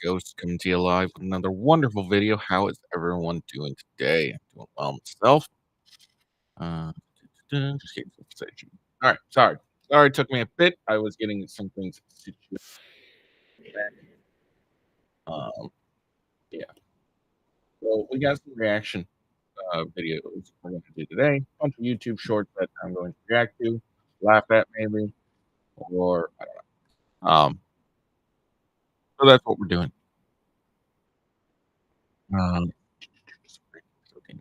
Ghost coming to you live with another wonderful video. How is everyone doing today? I'm doing well myself. Uh, just getting some station. All right, sorry. Sorry, it took me a bit. I was getting some things situated. Um, yeah. So we got some reaction videos we're going to do today. A bunch of YouTube shorts that I'm going to react to, laugh at maybe, or I don't know. So that's what we're doing. Um, okay,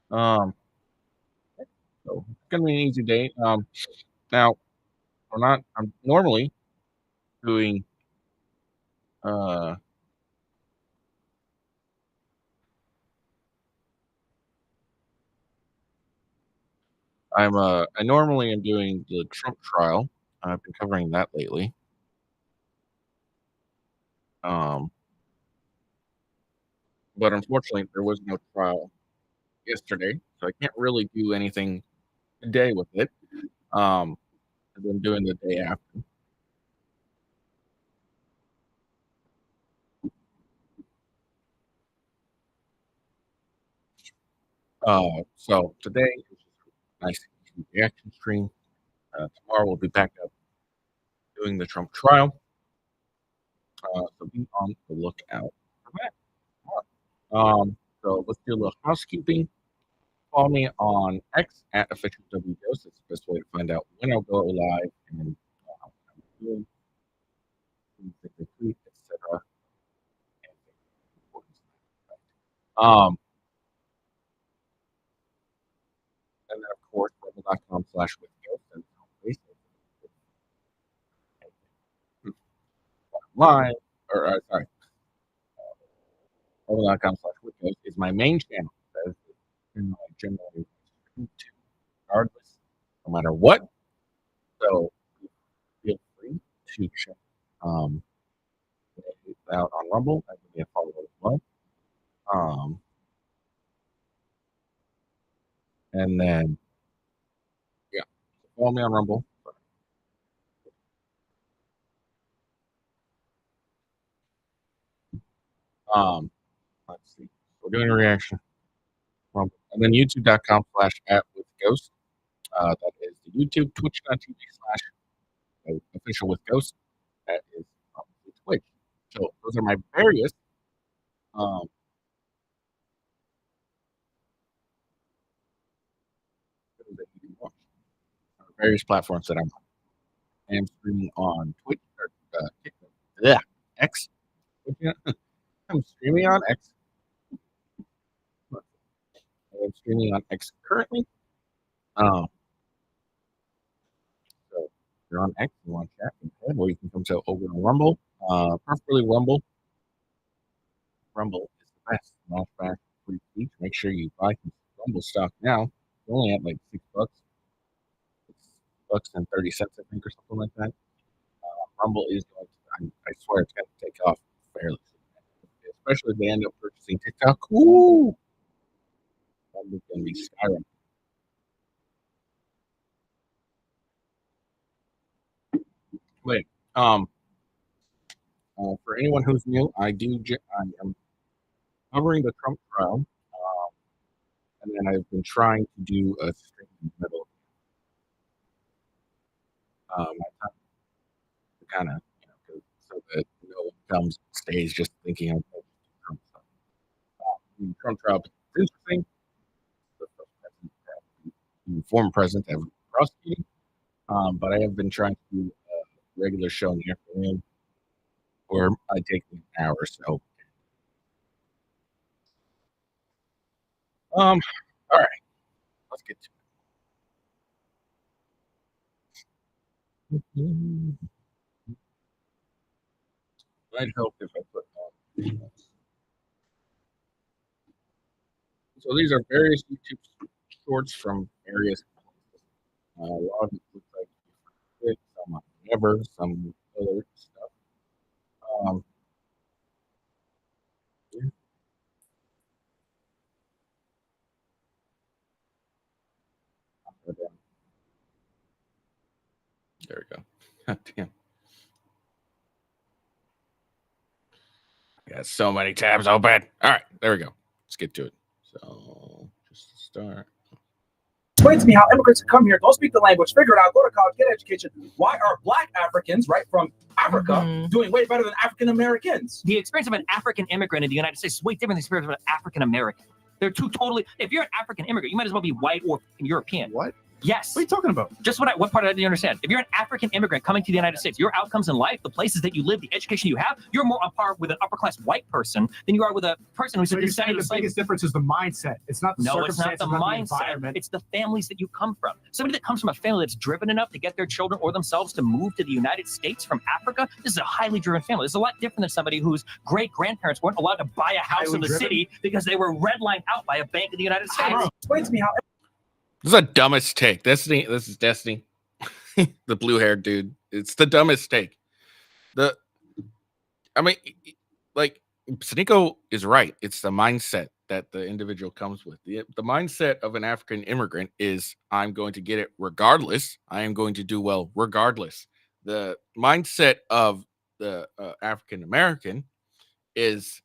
um, so it's gonna be an easy day. Now we're not. I'm normally doing. Uh, I normally am doing the Trump trial. I've been covering that lately. Um, but unfortunately, there was no trial yesterday, so I can't really do anything today with it. Um, I've been doing the day after. So today is just a nice easy reaction stream. Tomorrow we'll be back up doing the Trump trial. So be on the lookout for that. So let's do a little housekeeping. Follow me on X at official WGhost. It's the best way to find out when I'll go live and what I'm doing, things that they tweet, etc. Um, and then of course rebel.com/withghost and on Facebook live or sorry, rebel.com/withghost is my main channel. That is the channel I generally stream to regardless, no matter what. So feel free to check um out on Rumble and give me a follow as well. Um, and then yeah, follow me on Rumble. Um, let's see. We're doing a reaction from and then youtube.com/@withghost. That is the YouTube, twitch.tv/official with ghost. That is obviously Twitch. So those are my various um shows that you can watch. Various platforms that I'm on. I am streaming on Twitch or TikTok. Yeah, X. I'm streaming on X. I am streaming on X currently. Um, so if you're on X, you want to chat, you can, or you can come to over to Rumble. Preferably Rumble. Rumble is the best. Flashback free speech. Make sure you buy some Rumble stock now. It's only at like $6. $6 and 30 cents, I think, or something like that. Rumble is going to, I swear, it's going to take off fairly soon. Especially if they end up purchasing TikTok. Ooh, Rumble's going to be skyrocketing. Wait, um, for anyone who's new, I am covering the Trump trial, and then I've been trying to do a stream in the middle. My time to kind of, so that no one comes stays just thinking of Trump stuff. The Trump trial is interesting. The former president ever prosecuted, but I have been trying to do a regular show in the afternoon, or I take an hour or so. Um, all right, let's get to it. I'd help if I put on. So these are various YouTube shorts from various places. A lot of it looks like it, some on never, some other stuff. Um, yeah, but, there we go. God damn. Got so many tabs open. All right, there we go. Let's get to it. So, just to start. Explain to me how immigrants come here, don't speak the language, figure it out, go to college, get an education. Why are Black Africans, right, from Africa, doing way better than African Americans? The experience of an African immigrant in the United States is way different than the experience of an African American. They're two totally. If you're an African immigrant, you might as well be white or European. What? Yes. What are you talking about? Just what part of that do you understand? If you're an African immigrant coming to the United States, your outcomes in life, the places that you live, the education you have, you're more on par with an upper class white person than you are with a person who's So a you're saying descendant the of biggest difference is the mindset. It's not the No, it's not circumstances, the not mindset. environment. It's the families that you come from. Somebody that comes from a family that's driven enough to get their children or themselves to move to the United States from Africa, this is a highly driven family. This is a lot different than somebody whose great-grandparents weren't allowed to buy a house Highly in the driven? city because they were redlined out by a bank in the United States. Explain to me how This is the dumbest take. This is Destiny. The blue-haired dude. It's the dumbest take. Sneeko is right. It's the mindset that the individual comes with. The mindset of an African immigrant is, I'm going to get it regardless. I am going to do well regardless. The mindset of the African American is,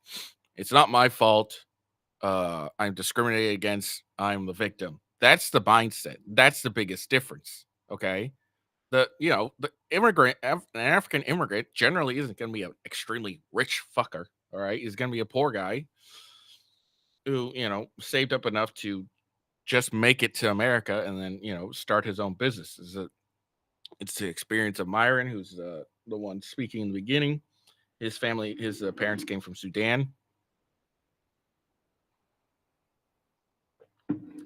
it's not my fault. I'm discriminated against. I'm the victim. That's the mindset. That's the biggest difference. Okay. The immigrant, an African immigrant generally isn't going to be an extremely rich fucker. All right. He's going to be a poor guy who, saved up enough to just make it to America and then, start his own business. It's the experience of Myron, who's the one speaking in the beginning. His family, his parents came from Sudan.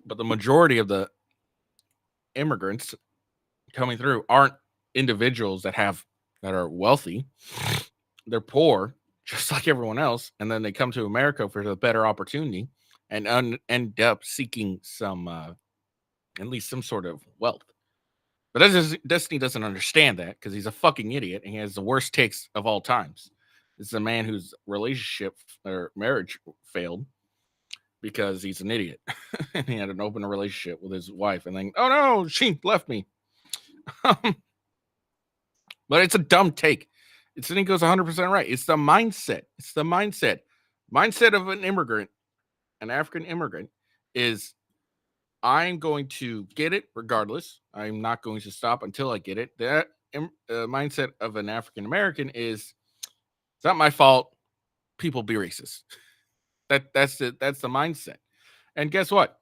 But the majority of the immigrants coming through aren't individuals that are wealthy. They're poor, just like everyone else, and then they come to America for the better opportunity and end up seeking some, at least some sort of wealth. But Destiny doesn't understand that because he's a fucking idiot and he has the worst takes of all times. This is a man whose relationship or marriage failed because he's an idiot and he had an open relationship with his wife and then, oh no, she left me. But it's a dumb take. He goes 100% right. It's the mindset. It's the mindset. Mindset of an immigrant, an African immigrant, is I'm going to get it regardless. I'm not going to stop until I get it. That mindset of an African American is, it's not my fault. People be racist. That's the mindset. And guess what?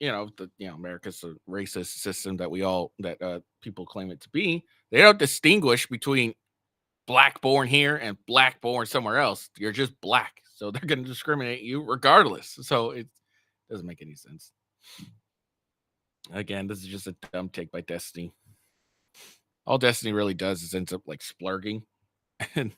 America's a racist system that people claim it to be. They don't distinguish between black born here and black born somewhere else. You're just black. So they're going to discriminate you regardless. So it doesn't make any sense. Again, this is just a dumb take by Destiny. All Destiny really does is ends up like splurging. And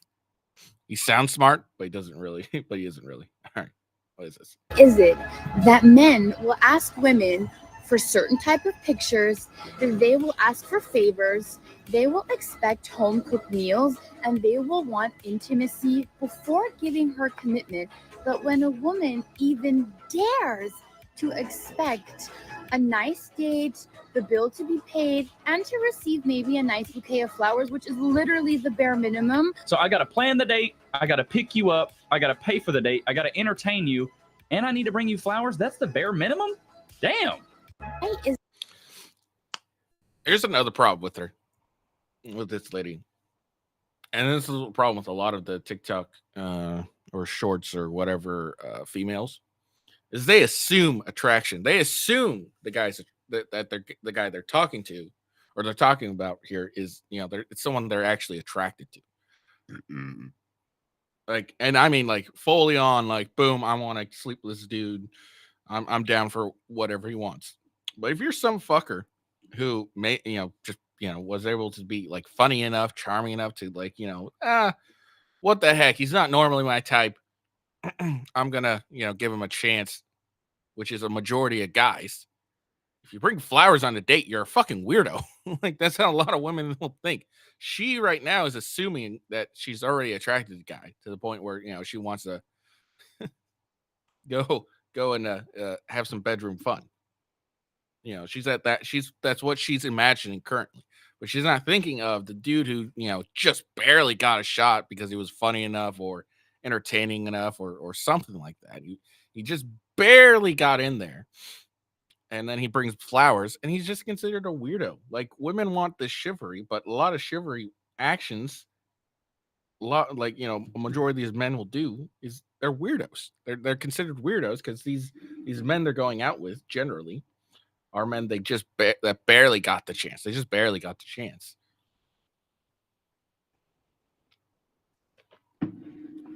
he sounds smart, but he isn't really. All right. What is this? Is it that men will ask women for certain type of pictures, that they will ask for favors, they will expect home-cooked meals, and they will want intimacy before giving her commitment? But when a woman even dares to expect a nice date, the bill to be paid, and to receive maybe a nice bouquet of flowers, which is literally the bare minimum. So I got to plan the date, I got to pick you up, I got to pay for the date, I got to entertain you, and I need to bring you flowers? That's the bare minimum? Damn. Here's another problem with this lady. And this is a problem with a lot of the TikTok or shorts or whatever females, is they assume attraction. They assume the guys that they're the guy they're talking to or they're talking about here is, it's someone they're actually attracted to. Like, and I mean, like, fully on, like, boom, I want to sleep with this dude. I'm down for whatever he wants. But if you're some fucker who may, was able to be like funny enough, charming enough to like, what the heck? He's not normally my type. I'm gonna, give him a chance, which is a majority of guys. If you bring flowers on a date, you're a fucking weirdo. Like, that's how a lot of women will think. She right now is assuming that she's already attracted to the guy to the point where, she wants to go and have some bedroom fun. She's at that. That's what she's imagining currently, but she's not thinking of the dude who, just barely got a shot because he was funny enough or entertaining enough or something like that. He just barely got in there. And then he brings flowers, and he's just considered a weirdo. Like, women want the chivalry, but a lot of chivalry actions, like, you know, a majority of these men will do is they're weirdos. They're considered weirdos because these men they're going out with generally are men they just that barely got the chance. They just barely got the chance.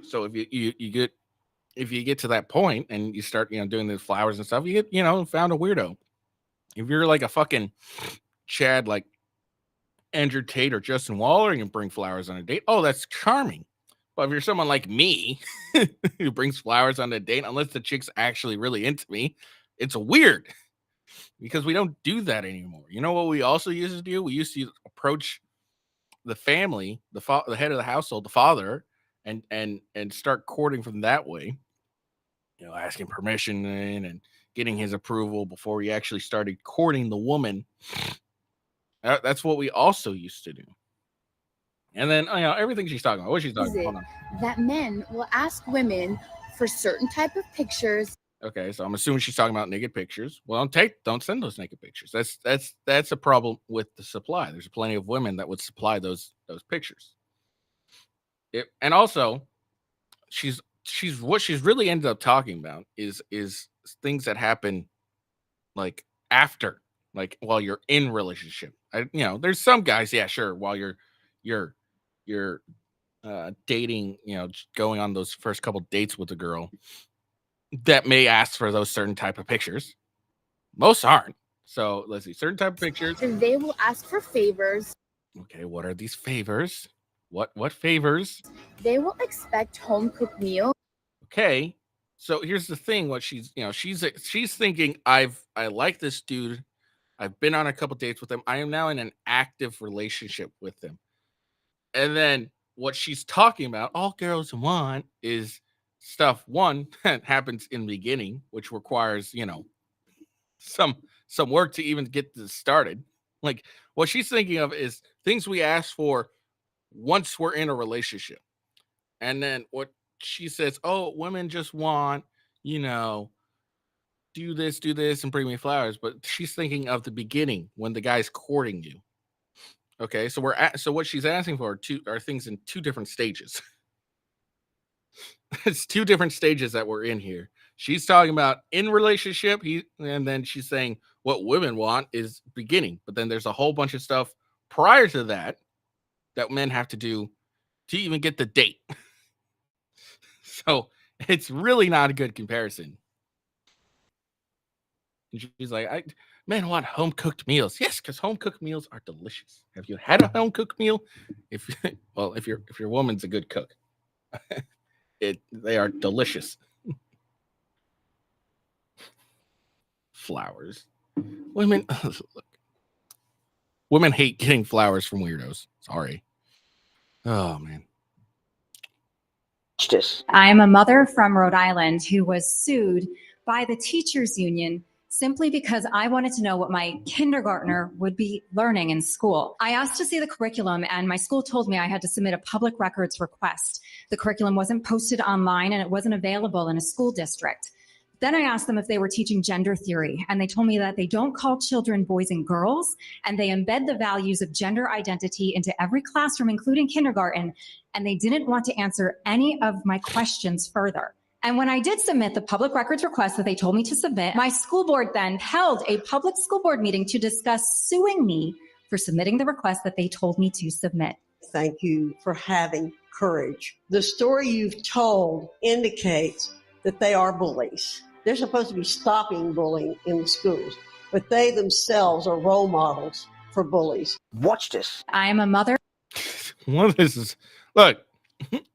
So if you get to that point and you start, you know, doing the flowers and stuff, you get, you know, found a weirdo. If you're like a fucking Chad, like Andrew Tate or Justin Waller, and you bring flowers on a date, oh, that's charming. But if you're someone like me who brings flowers on a date, unless the chick's actually really into me, it's weird because we don't do that anymore. You know what we also used to do? We used to approach the family, the head of the household, the father, and start courting from that way. You know, asking permission and getting his approval before we actually started courting the woman. That's what we also used to do. And then, you know, everything she's talking about. What she's talking about? Hold on. That men will ask women for certain type of pictures. Okay, so I'm assuming she's talking about naked pictures. Well, don't send those naked pictures. That's a problem with the supply. There's plenty of women that would supply those pictures. And also, what she's really ended up talking about is things that happen like after, like while you're in relationship. You know, there's some guys, yeah, sure, while you're dating, you know, going on those first couple dates with a girl, that may ask for those certain type of pictures. Most aren't. So let's see, certain type of pictures. They will ask for favors. Okay, what are these favors? What favors? They will expect home cooked meals. Okay, so here's the thing. What she's thinking. I like this dude. I've been on a couple dates with him. I am now in an active relationship with him. And then what she's talking about, all girls want, is stuff one that happens in the beginning, which requires, you know, some work to even get this started. Like, what she's thinking of is things we ask for once we're in a relationship. And then what she says, oh, women just want, you know, do this, and bring me flowers. But she's thinking of the beginning when the guy's courting you. Okay, so so what she's asking for are things in two different stages. It's two different stages that we're in here. She's talking about in relationship, and then she's saying what women want is beginning. But then there's a whole bunch of stuff prior to that men have to do to even get the date. So it's really not a good comparison. And she's like, men want home cooked meals. Yes, because home cooked meals are delicious. Have you had a home cooked meal? If your woman's a good cook, they are delicious. Flowers. Women hate getting flowers from weirdos. Sorry. Oh man. I am a mother from Rhode Island who was sued by the teachers union simply because I wanted to know what my kindergartner would be learning in school. I asked to see the curriculum, and my school told me I had to submit a public records request. The curriculum wasn't posted online, and it wasn't available in a school district. Then I asked them if they were teaching gender theory, and they told me that they don't call children boys and girls, and they embed the values of gender identity into every classroom, including kindergarten, and they didn't want to answer any of my questions further. And when I did submit the public records request that they told me to submit, my school board then held a public school board meeting to discuss suing me for submitting the request that they told me to submit. Thank you for having courage. The story you've told indicates that they are bullies. They're supposed to be stopping bullying in the schools, but they themselves are role models for bullies. Watch this. I am a mother. Well, this is, look,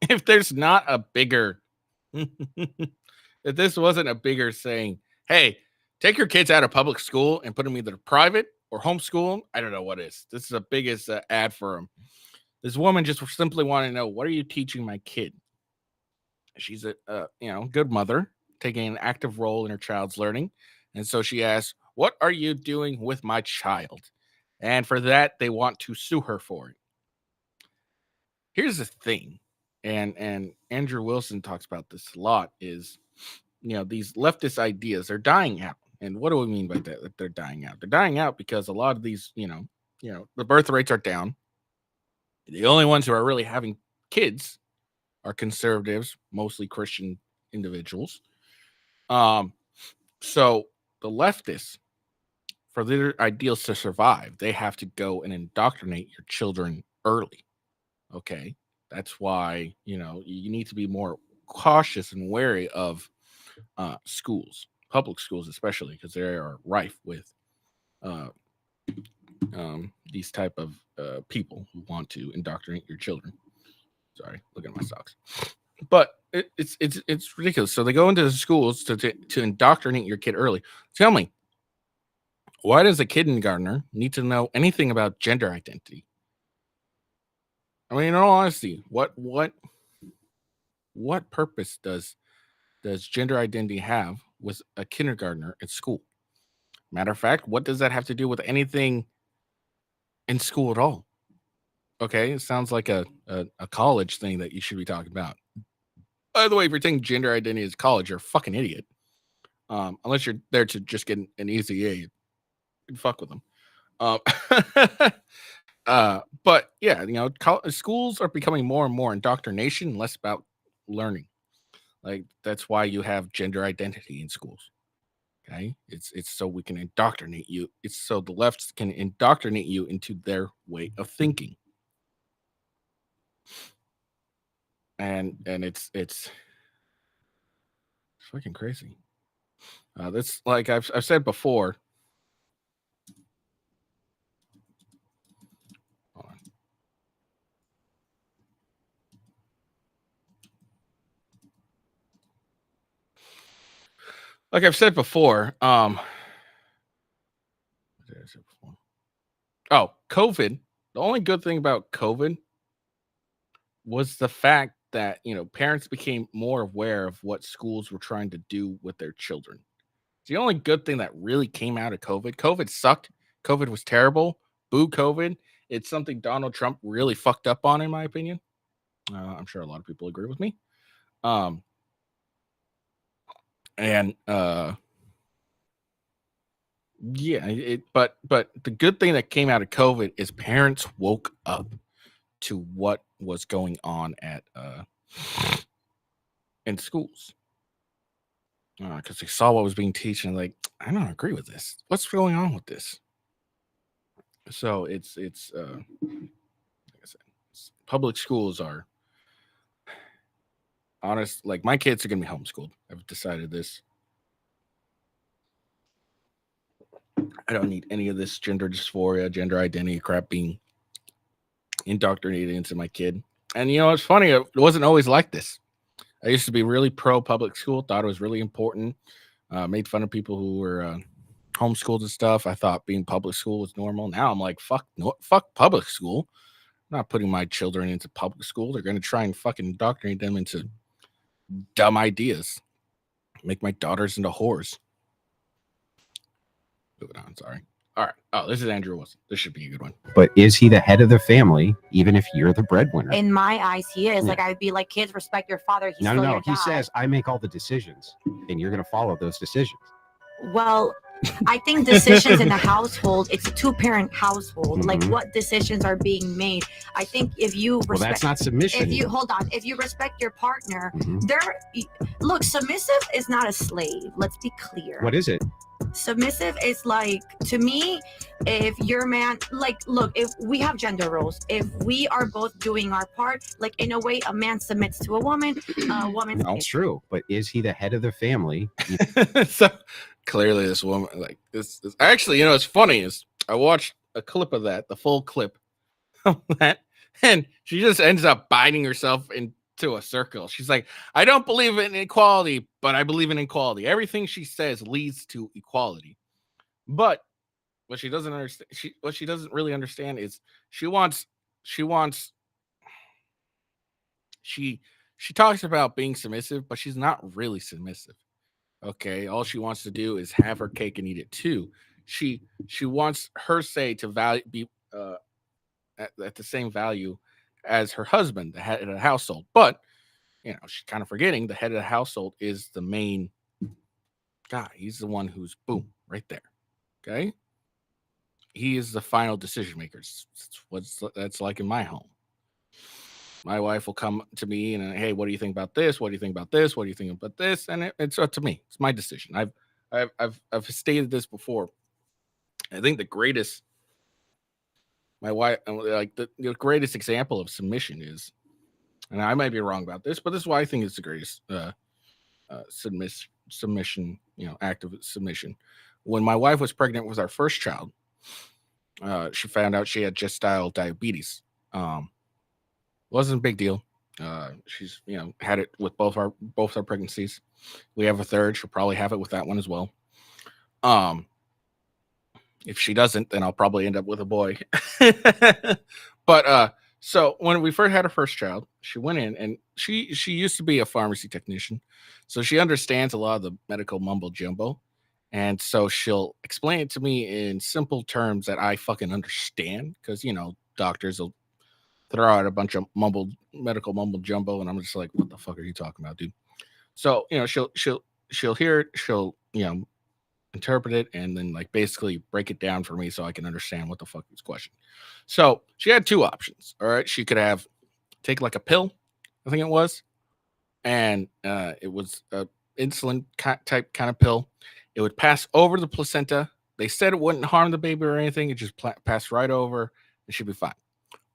if there's not a bigger, if this wasn't a bigger saying, hey, take your kids out of public school and put them either private or homeschool, I don't know what is. This is the biggest ad for them. This woman just simply wanted to know, what are you teaching my kid? She's a good mother, taking an active role in her child's learning. And so she asks, what are you doing with my child? And for that, they want to sue her for it. Here's the thing. and Andrew Wilson talks about this a lot, is, these leftist ideas are dying out. And what do we mean by that they're dying out? They're dying out because a lot of these, the birth rates are down. The only ones who are really having kids are conservatives, mostly Christian individuals. So the leftists, for their ideals to survive, they have to go and indoctrinate your children early. Okay. That's why, you need to be more cautious and wary of schools, public schools, especially, because they are rife with these type of people who want to indoctrinate your children. Sorry, look at my socks. But it's ridiculous. So they go into the schools to indoctrinate your kid early. Tell me, why does a kindergartner need to know anything about gender identity? I mean, in all honesty, what purpose does gender identity have with a kindergartner at school? Matter of fact, what does that have to do with anything in school at all? Okay, it sounds like a college thing that you should be talking about. By the way, if you're taking gender identity as college, you're a fucking idiot. Unless you're there to just get an easy A, you can fuck with them. But yeah, schools are becoming more and more indoctrination, less about learning. Like, that's why you have gender identity in schools. Okay, it's so we can indoctrinate you. It's so the left can indoctrinate you into their way of thinking. And it's fucking crazy. That's like I've said before. Hold on. Like I've said before, what did I say before? Oh, COVID. The only good thing about COVID was the fact that, parents became more aware of what schools were trying to do with their children. It's the only good thing that really came out of COVID. COVID sucked. COVID was terrible. Boo COVID. It's something Donald Trump really fucked up on, in my opinion. I'm sure a lot of people agree with me. But the good thing that came out of COVID is parents woke up to what was going on at in schools, because they saw what was being taught and like, I don't agree with this. What's going on with this? So it's like I said, public schools are honest. Like, my kids are gonna be homeschooled. I've decided this. I don't need any of this gender dysphoria, gender identity crap being indoctrinated into my kid. And it's funny, it wasn't always like this. I used to be really pro public school, thought it was really important, made fun of people who were homeschooled and stuff. I thought being public school was normal. Now I'm like, fuck public school. I'm not putting my children into public school. They're going to try and fucking indoctrinate them into dumb ideas, make my daughters into whores. Moving on, sorry. All right. Oh, this is Andrew Wilson. This should be a good one. But is he the head of the family, even if you're the breadwinner? In my eyes, he is. Yeah. Like, I'd be like, kids, respect your father. He's No. your He dad. says, I make all the decisions, and you're going to follow those decisions. Well, I think decisions in a household, it's a two-parent household. Like, what decisions are being made? I think if you respect, Well, that's not submission. If you respect your partner, look, submissive is not a slave. Let's be clear. What is it? Submissive is like, to me, if your man, like, look, if we have gender roles, if we are both doing our part, like, in a way, a man submits to a woman, a woman. No, it's true. But is he the head of the family? So clearly this woman, like, this actually, it's funny is I watched a clip of that, the full clip of that, and she just ends up binding herself into a circle. She's like, I don't believe in equality, but I believe in equality. Everything she says leads to equality. But what she doesn't understand, what she doesn't really understand is she talks about being submissive, but she's not really submissive. Okay, all she wants to do is have her cake and eat it too. She wants her say to be at the same value as her husband, the head of the household. But she's kind of forgetting the head of the household is the main guy. He's the one who's boom right there. Okay, he is the final decision maker. It's what's that's like in my home. My wife will come to me and, hey, what do you think about this? What do you think about this? What do you think about this? And it's up to me. It's my decision. I've stated this before. I think the greatest, my wife, like the greatest example of submission is, and I might be wrong about this, but this is why I think it's the greatest submission, act of submission. When my wife was pregnant with our first child, she found out she had gestational diabetes. Wasn't a big deal. She's had it with both our pregnancies. We have a third. She'll probably have it with that one as well. If she doesn't, then I'll probably end up with a boy. But so when we first had our first child, she went in and she used to be a pharmacy technician, so she understands a lot of the medical mumbo jumbo, and so she'll explain it to me in simple terms that I fucking understand, because doctors will throw out a bunch of medical mumbo jumbo, and I'm just like, what the fuck are you talking about, dude? So she'll hear it, she'll interpret it, and then like basically break it down for me so I can understand what the fuck is question. So she had two options. All right, she could take like a pill, I think it was, and it was a insulin type kind of pill. It would pass over the placenta. They said it wouldn't harm the baby or anything. It just passed right over, and she'd be fine.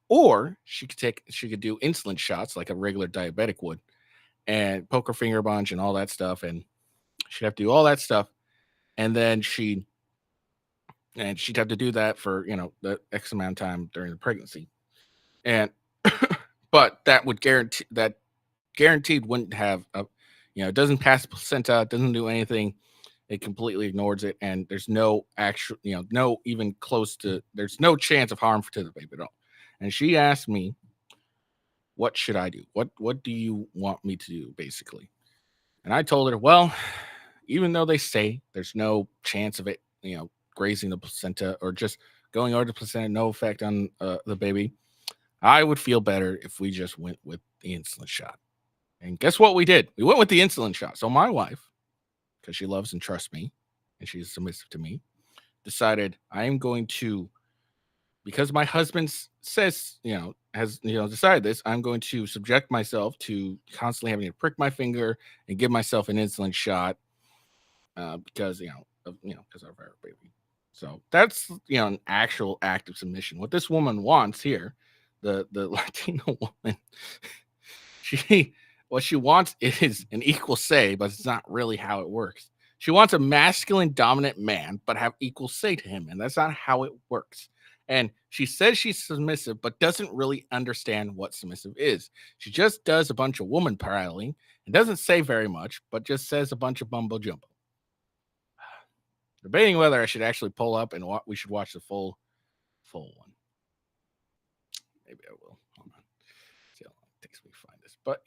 Or she could do insulin shots like a regular diabetic would, and poke her finger a bunch and all that stuff, and she'd have to do all that stuff, and then she'd have to do that for the X amount of time during the pregnancy, and but that would guaranteed wouldn't have it doesn't pass the placenta, it doesn't do anything, it completely ignores it, and there's no actual no even close to, there's no chance of harm to the baby at all. And she asked me, what should I do? What do you want me to do, basically? And I told her, well, even though they say there's no chance of it, grazing the placenta or just going over the placenta, no effect on the baby, I would feel better if we just went with the insulin shot. And guess what we did? We went with the insulin shot. So my wife, because she loves and trusts me, and she's submissive to me, decided I am going to, because my husband says, has decided this, I'm going to subject myself to constantly having to prick my finger and give myself an insulin shot because because of our baby. So that's an actual act of submission. What this woman wants here, the Latino woman, what she wants is an equal say, but it's not really how it works. She wants a masculine dominant man, but have equal say to him, and that's not how it works. And she says she's submissive, but doesn't really understand what submissive is. She just does a bunch of woman prattling and doesn't say very much, but just says a bunch of bumbo jumbo. Debating whether I should actually pull up and we should watch the full one. Maybe I will. Hold on. See how long it takes me to find this. But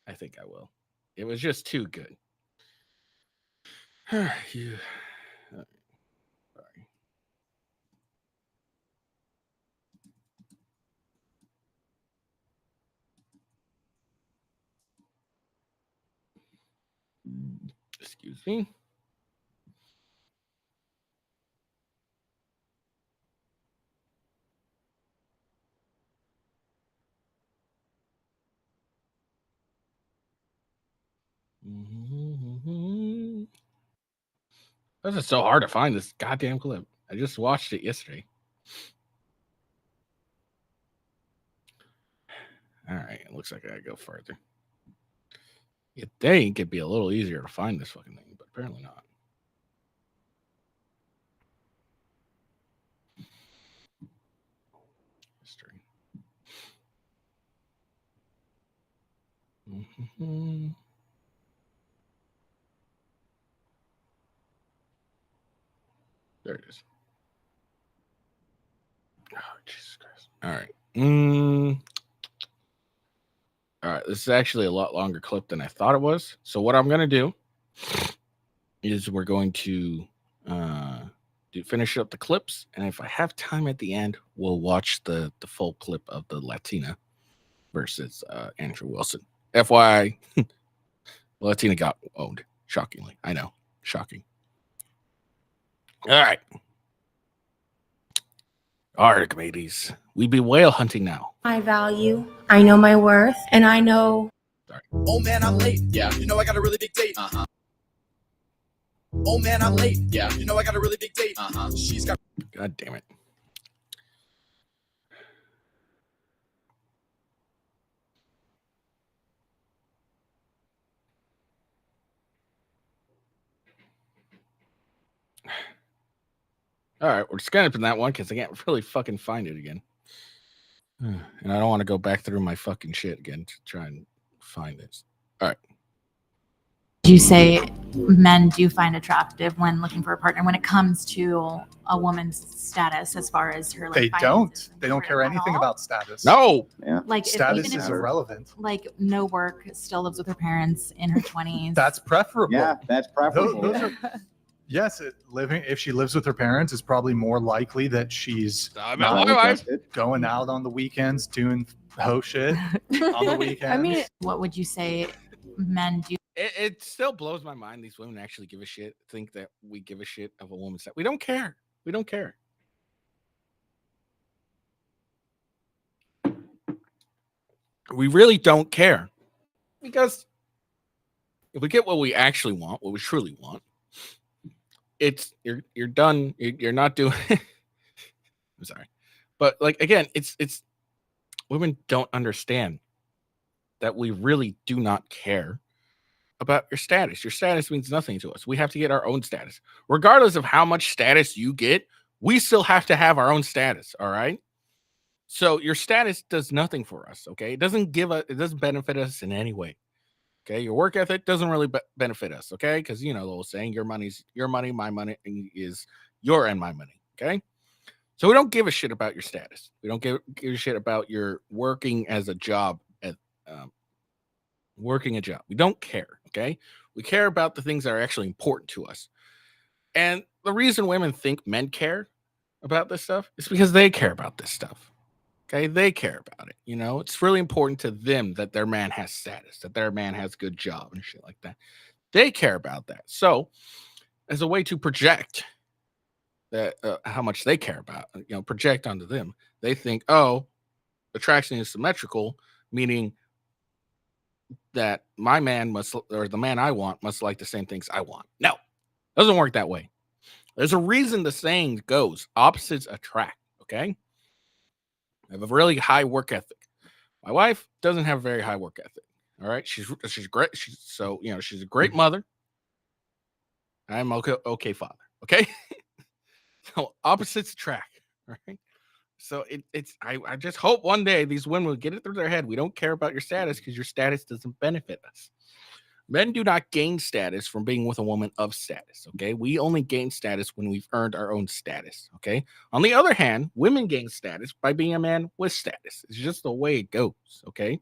I think I will. It was just too good. Sorry. Excuse me. This is so hard to find this goddamn clip. I just watched it yesterday. All right, it looks like I gotta go further. You'd think it'd be a little easier to find this fucking thing, but apparently not. History. There it is. Oh, Jesus Christ. All right. All right. This is actually a lot longer clip than I thought it was. So what I'm going to do is we're going to finish up the clips, and if I have time at the end, we'll watch the full clip of the Latina versus Andrew Wilson. FYI, Latina got owned. Shockingly, I know, shocking. All right, ladies, we be whale hunting now. My value, I know my worth, and I know. Oh man, I'm late. Yeah. You know I got a really big date. Uh-huh. Oh man, I'm late. Yeah. You know I got a really big date. Uh-huh. She's got. God damn it. All right, we're skipping that one because I can't really fucking find it again. And I don't want to go back through my fucking shit again to try and find this. All right. You say men do find attractive when looking for a partner when it comes to a woman's status as far as her They don't. They don't care anything about status. No. Yeah. like Status even is if irrelevant. like no work, still lives with her parents in her 20s. That's preferable. Yeah, that's preferable. Those are, yes, if she lives with her parents, it's probably more likely that she's I'm not my wife. going out on the weekends, doing hoe shit on the weekends. I mean, what would you say men do? It still blows my mind these women actually give a shit, think that we give a shit of a woman's sex. We don't care. We don't care. We really don't care. Because if we get what we actually want, what we truly want, it's you're done. You're not doing I'm sorry. But like again, it's women don't understand that we really do not care about your status. Your status means nothing to us. We have to get our own status. Regardless of how much status you get, we still have to have our own status, all right? So your status does nothing for us, okay? It doesn't benefit us in any way. Okay? Your work ethic doesn't really benefit us, okay? Cuz you know the old saying, your money's your money, my money is your and my money, okay? So we don't give a shit about your status. We don't give a shit about your working as a job at working a job. We don't care, okay? We care about the things that are actually important to us. And the reason women think men care about this stuff is because they care about this stuff. Okay? They care about it. You know, it's really important to them that their man has status, that their man has a good job and shit like that. They care about that. So, as a way to project that how much they care about, project onto them, they think, oh, attraction is symmetrical, meaning that my man must, or the man I want must like the same things I want. No, doesn't work that way. There's a reason the saying goes, opposites attract, okay? I have a really high work ethic. My wife doesn't have a very high work ethic, all right? She's great. She's a great mother. I'm okay father, okay? So opposites attract, all right? So I just hope one day these women will get it through their head. We don't care about your status because your status doesn't benefit us. Men do not gain status from being with a woman of status, okay? We only gain status when we've earned our own status, okay? On the other hand, women gain status by being a man with status. It's just the way it goes, okay?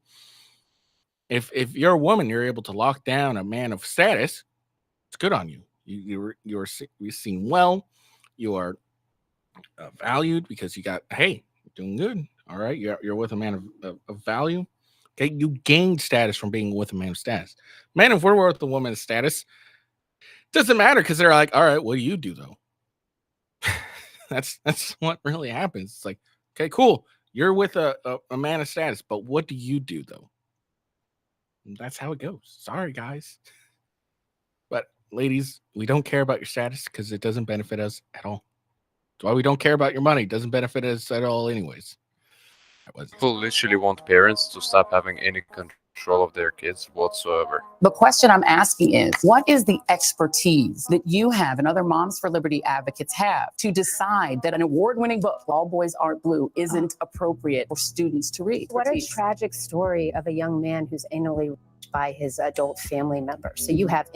If you're a woman, you're able to lock down a man of status, it's good on you. You're seen well. You are valued because you got, hey, you're doing good. All right, you're with a man of value. Okay, you gain status from being with a man of status. Man, if we're with a woman of status, it doesn't matter because they're like, all right, what do you do though? that's what really happens. It's like, okay, cool. You're with a man of status, but what do you do though? And that's how it goes. Sorry, guys. But ladies, we don't care about your status because it doesn't benefit us at all. That's why we don't care about your money. It doesn't benefit us at all anyways. People literally want parents to stop having any control of their kids whatsoever. The question I'm asking is, what is the expertise that you have and other Moms for Liberty advocates have to decide that an award-winning book, All Boys Aren't Blue, isn't appropriate for students to read? What a tragic story of a young man who's anally raped by his adult family member. So you have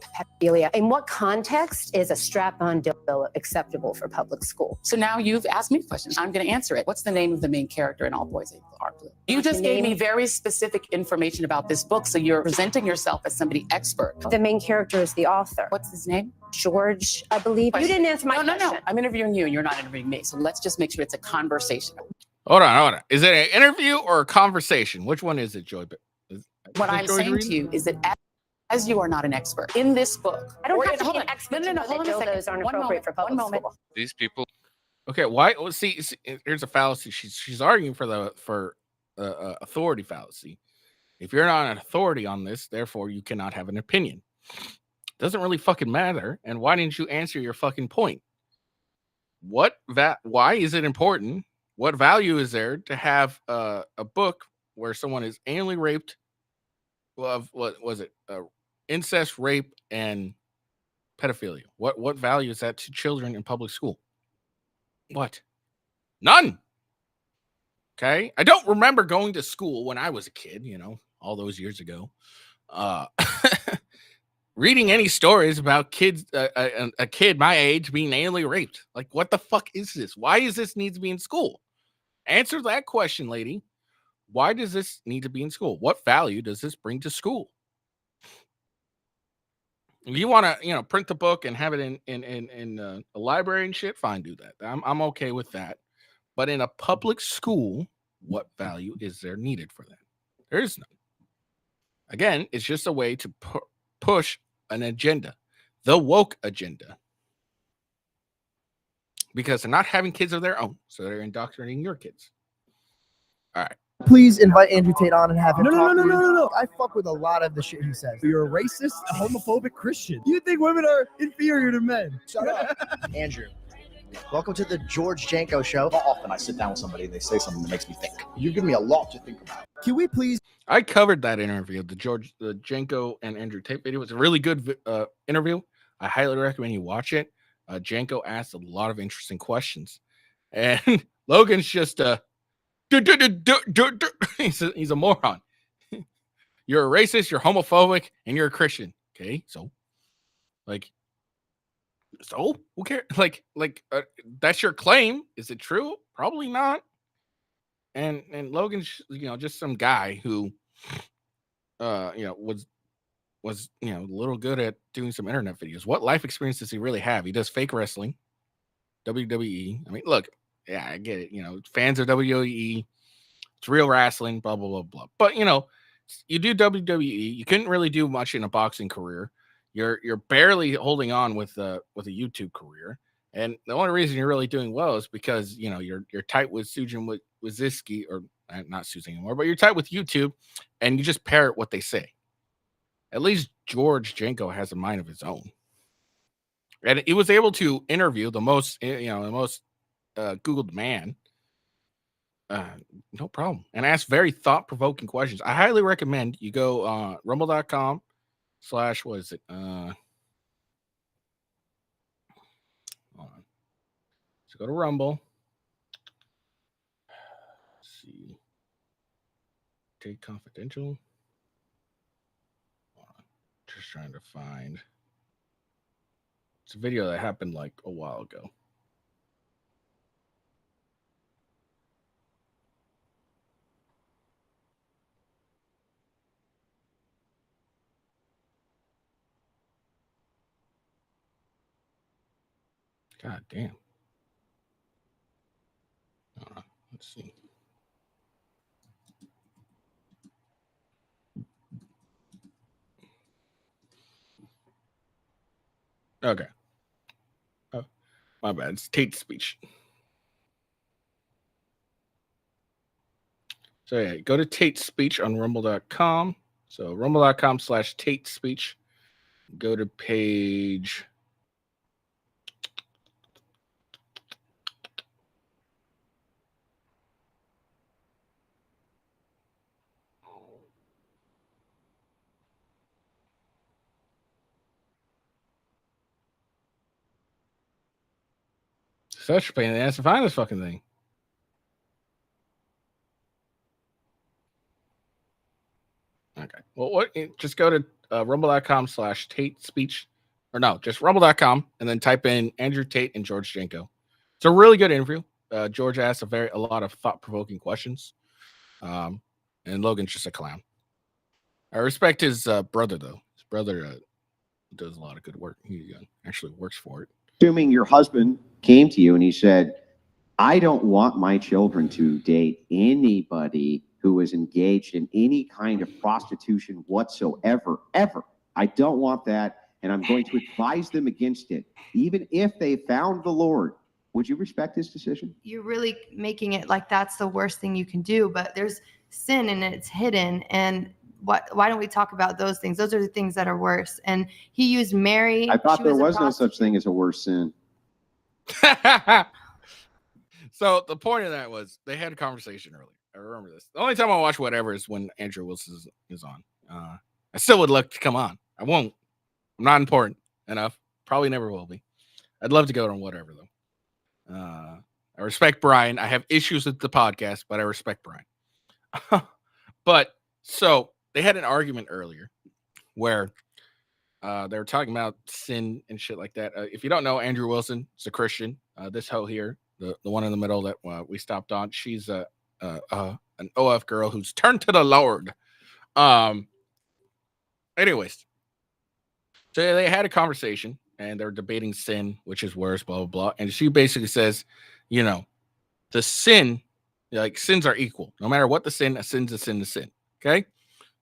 pedophilia. In what context is a strap-on dildo acceptable for public school? So now you've asked me questions. I'm going to answer it. What's the name of the main character in All Boys Are Blue? You just gave me very specific information about this book, so you're presenting yourself as somebody expert. The main character is the author. What's his name? George, I believe. You didn't answer my question. No. I'm interviewing you, and you're not interviewing me. So let's just make sure it's a conversation. Hold on. Is it an interview or a conversation? Which one is it, Joy? What I'm saying to you is that as you are not an expert in this book, I don't have to hold be on. an expert No, to know that hold on a dildos second. aren't One appropriate for public school. These people. Okay, why? Well, see, here's a fallacy. She's arguing for authority fallacy. If you're not an authority on this, therefore you cannot have an opinion. Doesn't really fucking matter. And why didn't you answer your fucking point? Why is it important? What value is there to have a book where someone is anally raped? Of what was it? Incest, rape, and pedophilia. What value is that to children in public school? What? None. Okay. I don't remember going to school when I was a kid, all those years ago. Reading any stories about kids, a kid my age being anally raped. Like, what the fuck is this? Why does this need to be in school? Answer that question, lady. Why does this need to be in school? What value does this bring to school? If you want to, print the book and have it in a library and shit, fine, do that. I'm okay with that. But in a public school, what value is there needed for that? There is none. Again, it's just a way to push an agenda, the woke agenda, because they're not having kids of their own, so they're indoctrinating your kids. All right. Please invite Andrew Tate on and have him talk. No. I fuck with a lot of the shit he says. You're a racist, a homophobic Christian. You think women are inferior to men. Shut up. Andrew, welcome to the George Janko Show. Not often I sit down with somebody and they say something that makes me think. You've given me a lot to think about. Can we please? I covered that interview, the Janko and Andrew Tate video. It was a really good interview. I highly recommend you watch it. Janko asked a lot of interesting questions, and Logan's just he's a moron. You're a racist, you're homophobic, and you're a Christian. Okay, so who cares? That's your claim. Is it true? Probably not. And Logan's just some guy who was a little good at doing some internet videos. What life experience does he really have? He does fake wrestling, WWE. I mean, look, yeah, I get it. Fans of WWE, it's real wrestling, blah blah blah blah. But you do WWE. You couldn't really do much in a boxing career. You're barely holding on with a YouTube career. And the only reason you're really doing well is because you're tight with Sujin Waziski, or not Susan anymore, but you're tight with YouTube, and you just parrot what they say. At least George Janko has a mind of his own, and he was able to interview the most Googled man, no problem, and ask very thought-provoking questions. I highly recommend you go rumble.com/, what is it? So go to Rumble. Let's see. Take Confidential. Just trying to find. It's a video that happened like a while ago. God damn. Let's see. Okay. Oh, my bad. It's Tate's speech. So yeah, go to Tate's speech on rumble.com. So rumble.com/Tate speech. Go to page. Such a pain in the ass to find this fucking thing. Okay. Well, just go to rumble.com/Tate speech, or no, just rumble.com, and then type in Andrew Tate and George Janko. It's a really good interview. George asked a lot of thought-provoking questions, and Logan's just a clown. I respect his brother, though. His brother does a lot of good work. He actually works for it. Assuming your husband came to you and he said, I don't want my children to date anybody who is engaged in any kind of prostitution whatsoever, ever. I don't want that, and I'm going to advise them against it, even if they found the Lord. Would you respect his decision? You're really making it like that's the worst thing you can do, but there's sin and it's hidden. And why don't we talk about those things? Those are the things that are worse. And he used Mary. I thought She there a was no such thing as a worse sin. So the point of that was they had a conversation earlier. I remember this. The only time I watch whatever is when Andrew Wilson is on. I still would love to come on. I won't. I'm not important enough. Probably never will be. I'd love to go on whatever, though. I respect Brian. I have issues with the podcast, but I respect Brian. But so they had an argument earlier where they were talking about sin and shit like that. If you don't know, Andrew Wilson is a Christian. This hoe here, the one in the middle that we stopped on, she's an OF girl who's turned to the Lord. Anyways, so they had a conversation and they're debating sin, which is worse, blah, blah, blah. And she basically says, you know, the sin, like sins are equal. No matter what the sin, a sin's a sin to sin. Okay.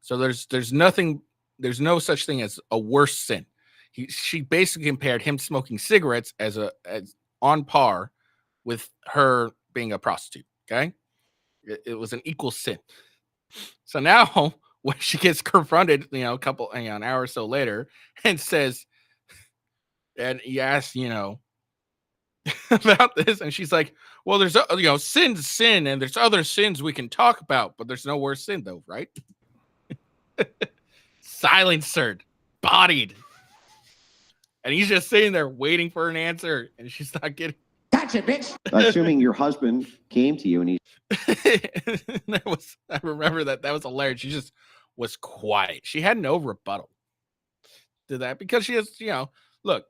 So there's no such thing as a worse sin. She basically compared him smoking cigarettes as on par with her being a prostitute. Okay. It was an equal sin. So now when she gets confronted, an hour or so later and says, and he asks, about this, and she's like, well, there's, sin's sin, and there's other sins we can talk about, but there's no worse sin, though, right? Silencered, bodied. And he's just sitting there waiting for an answer, and she's not getting. Gotcha, bitch. Assuming your husband came to you and he. I remember that was hilarious. She just was quiet. She had no rebuttal to that because she has, look.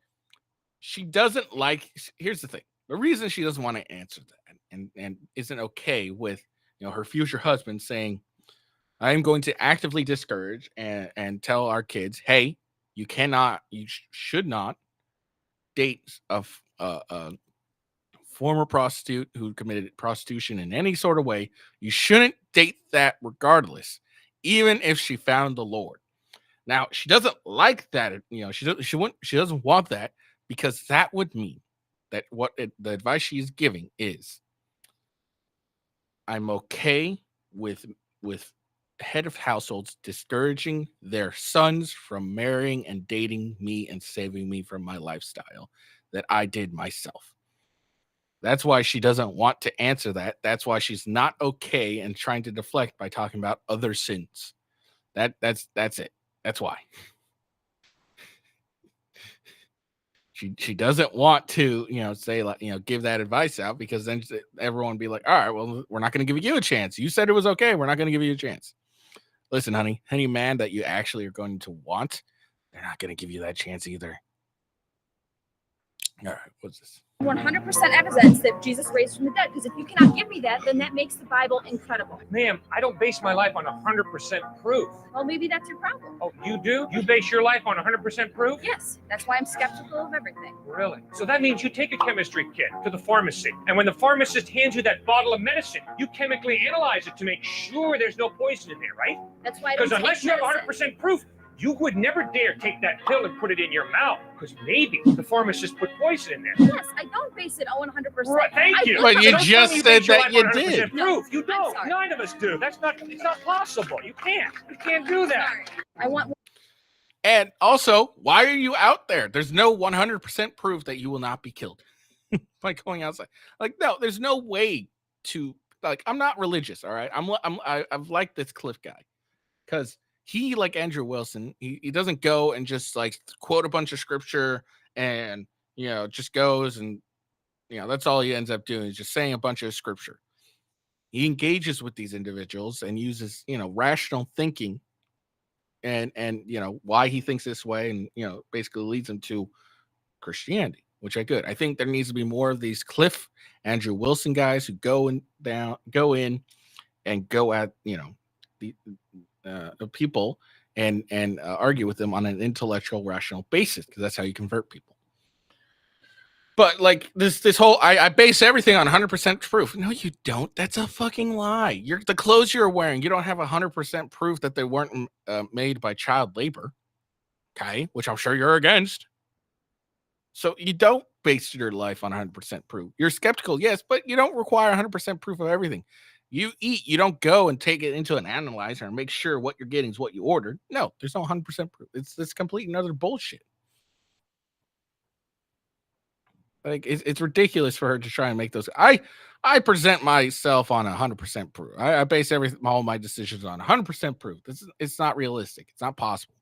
She doesn't like. Here's the thing: the reason she doesn't want to answer that and isn't okay with her future husband saying, "I am going to actively discourage and tell our kids, hey, you should not date a former prostitute who committed prostitution in any sort of way. You shouldn't date that regardless, even if she found the Lord." Now she doesn't like that. She doesn't want that. Because that would mean that the advice she's giving is, I'm okay with head of households discouraging their sons from marrying and dating me and saving me from my lifestyle that I did myself. That's why she doesn't want to answer that. That's why she's not okay and trying to deflect by talking about other sins. That's it. That's why. She doesn't want to, say like, give that advice out because then everyone would be like, all right, well, we're not going to give you a chance. You said it was okay. We're not going to give you a chance. Listen, honey, any man that you actually are going to want, they're not going to give you that chance either. All right, what's this? 100% evidence that Jesus raised from the dead. Because if you cannot give me that, then that makes the Bible incredible. Ma'am, I don't base my life on 100% proof. Well, maybe that's your problem. Oh, you do? You base your life on 100% proof? Yes, that's why I'm skeptical of everything. Really? So that means you take a chemistry kit to the pharmacy, and when the pharmacist hands you that bottle of medicine, you chemically analyze it to make sure there's no poison in there, right? That's why I don't Because unless take you have medicine. 100% proof, you would never dare take that pill and put it in your mouth, because maybe the pharmacist put poison in there. Yes, I don't base it on 100%. Right, thank you. But you Don't just tell me said base your that life you on 100% did. Proof. You I'm don't. sorry. None of us do. It's not possible. You can't do that. Sorry. I want. And also, why are you out there? There's no 100% proof that you will not be killed by going outside. Like, no, there's no way to, like, I'm not religious. All right. I've liked this Cliff guy because he, like Andrew Wilson, he doesn't go and just like quote a bunch of scripture and, just goes and, that's all he ends up doing is just saying a bunch of scripture. He engages with these individuals and uses, rational thinking and why he thinks this way, and basically leads him to Christianity, which I good. I think there needs to be more of these Cliff Andrew Wilson guys who go in and go at the people and argue with them on an intellectual, rational basis, because that's how you convert people. But like this whole, I base everything on 100% proof. No, you don't. That's a fucking lie. The clothes you're wearing, you don't have 100% proof that they weren't made by child labor. Okay, which I'm sure you're against. So you don't base your life on 100% proof. You're skeptical, yes, but you don't require 100% proof of everything. You eat, you don't go and take it into an analyzer and make sure what you're getting is what you ordered. No, there's no 100% proof. It's complete and utter bullshit. Like it's ridiculous for her to try and make those. I present myself on 100% proof. I base all my decisions on 100% proof. It's not realistic. It's not possible.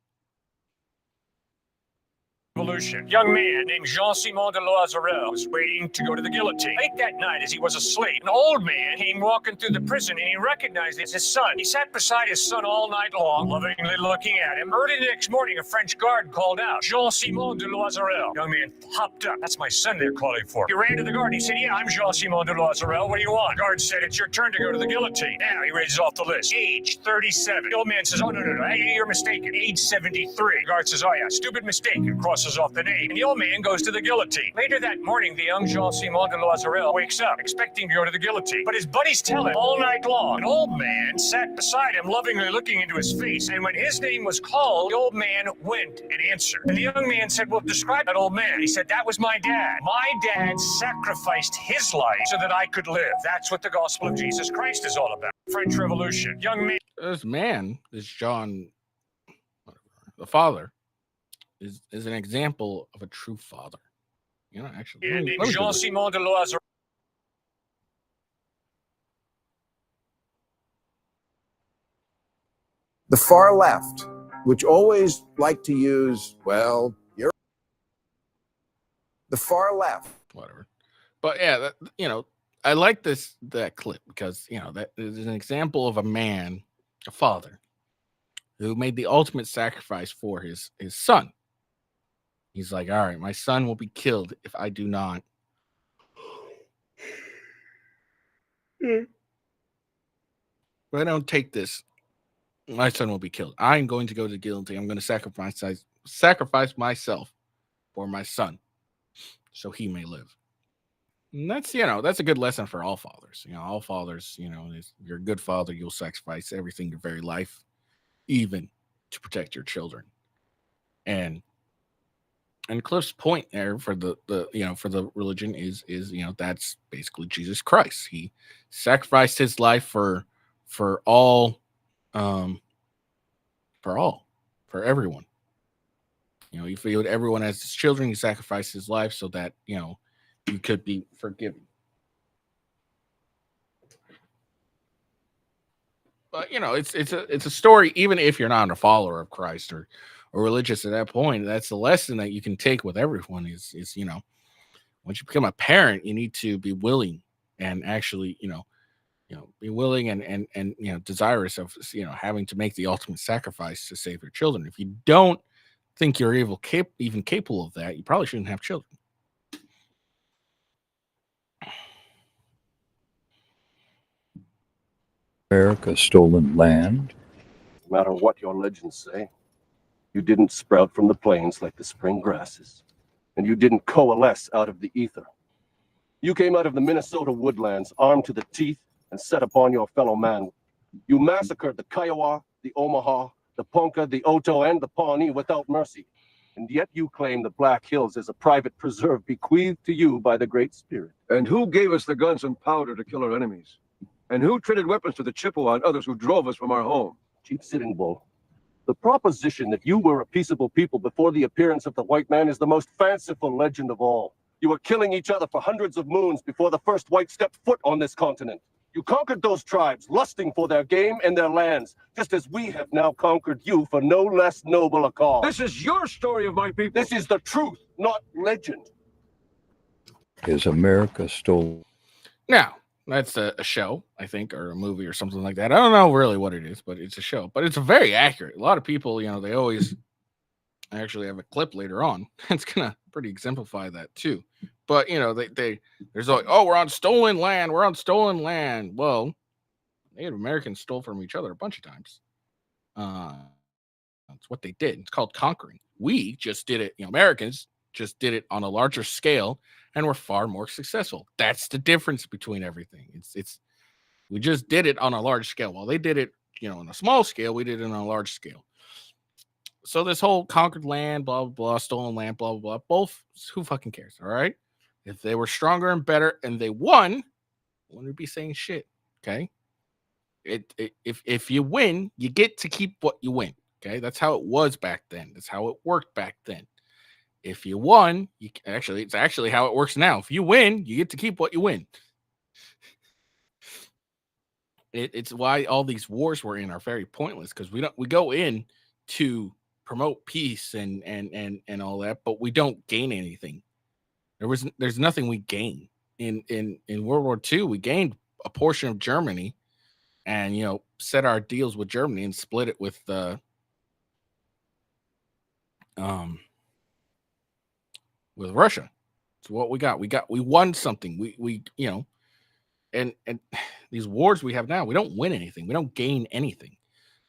Revolution. Young man named Jean-Simon de Loizarel was waiting to go to the guillotine. Late that night, as he was asleep, an old man came walking through the prison, and he recognized it as his son. He sat beside his son all night long, lovingly looking at him. Early the next morning, a French guard called out, Jean-Simon de Loizarel. Young man hopped up. That's my son they're calling for. He ran to the guard, and he said, yeah, I'm Jean-Simon de Loizarel. What do you want? The guard said, it's your turn to go to the guillotine. Now, he raises off the list. Age 37. The old man says, oh, no, you're mistaken. Age 73. The guard says, oh, yeah, stupid mistake, and crosses off the name, and the old man goes to the guillotine. Later that morning, the young Jean-Simon de Loizarel wakes up, expecting to go to the guillotine. But his buddies tell him all night long. An old man sat beside him, lovingly looking into his face, and when his name was called, the old man went and answered. And the young man said, well, describe that old man. He said, that was my dad. My dad sacrificed his life so that I could live. That's what the gospel of Jesus Christ is all about. French Revolution. Young man. This man, this John, the father, is an example of a true father. Actually. And Jean-Simon de Loizarel. The far left, which always like to use, well, you're the far left. Whatever. But yeah, I like that clip because, that is an example of a man, a father, who made the ultimate sacrifice for his son. He's like, all right, my son will be killed if I do not. If I don't take this, my son will be killed. I'm going to go to the guillotine. I'm going to sacrifice myself for my son so he may live. And that's, that's a good lesson for all fathers. All fathers, if you're a good father, you'll sacrifice everything, your very life, even to protect your children. And Cliff's point there for the for the religion is that's basically Jesus Christ. He sacrificed his life for all, for everyone. He viewed everyone as his children. He sacrificed his life so that you could be forgiven. But it's a story. Even if you're not a follower of Christ or religious at that point, that's the lesson that you can take with everyone is once you become a parent, you need to be willing and actually be willing and desirous of having to make the ultimate sacrifice to save your children. If you don't think you're even capable of that, you probably shouldn't have children. America stolen land. No matter what your legends say, you didn't sprout from the plains like the spring grasses, and you didn't coalesce out of the ether. You came out of the Minnesota woodlands, armed to the teeth, and set upon your fellow man. You massacred the Kiowa, the Omaha, the Ponca, the Oto, and the Pawnee without mercy. And yet you claim the Black Hills as a private preserve bequeathed to you by the Great Spirit. And who gave us the guns and powder to kill our enemies? And who traded weapons to the Chippewa and others who drove us from our home? Chief Sitting Bull, the proposition that you were a peaceable people before the appearance of the white man is the most fanciful legend of all. You were killing each other for hundreds of moons before the first white stepped foot on this continent. You conquered those tribes, lusting for their game and their lands, just as we have now conquered you for no less noble a cause. This is your story of my people. This is the truth, not legend. Is America stolen? Now, That's a show, I think, or a movie or something like that. I don't know really what it is, but it's a show. But it's very accurate. A lot of people, they always actually have a clip later on. It's gonna pretty exemplify that too. But there's like, oh, we're on stolen land. We're on stolen land. Well, Native Americans stole from each other a bunch of times. That's what they did. It's called conquering. We just did it. Americans just did it on a larger scale, and we're far more successful. That's the difference between everything. It's we just did it on a large scale. While they did it, on a small scale, we did it on a large scale. So this whole conquered land, blah, blah, blah, stolen land, blah, blah, blah, both, who fucking cares, all right? If they were stronger and better and they won, wouldn't be saying shit, okay? If you win, you get to keep what you win, okay? That's how it was back then. That's how it worked back then. If you won, it's actually how it works now. If you win, you get to keep what you win. It's why all these wars we're in are very pointless, because we go in to promote peace and all that, but we don't gain anything. There's nothing we gain. In World War II, we gained a portion of Germany, and set our deals with Germany and split it with Russia. It's what we got. We won something. We and these wars we have now, we don't win anything. We don't gain anything.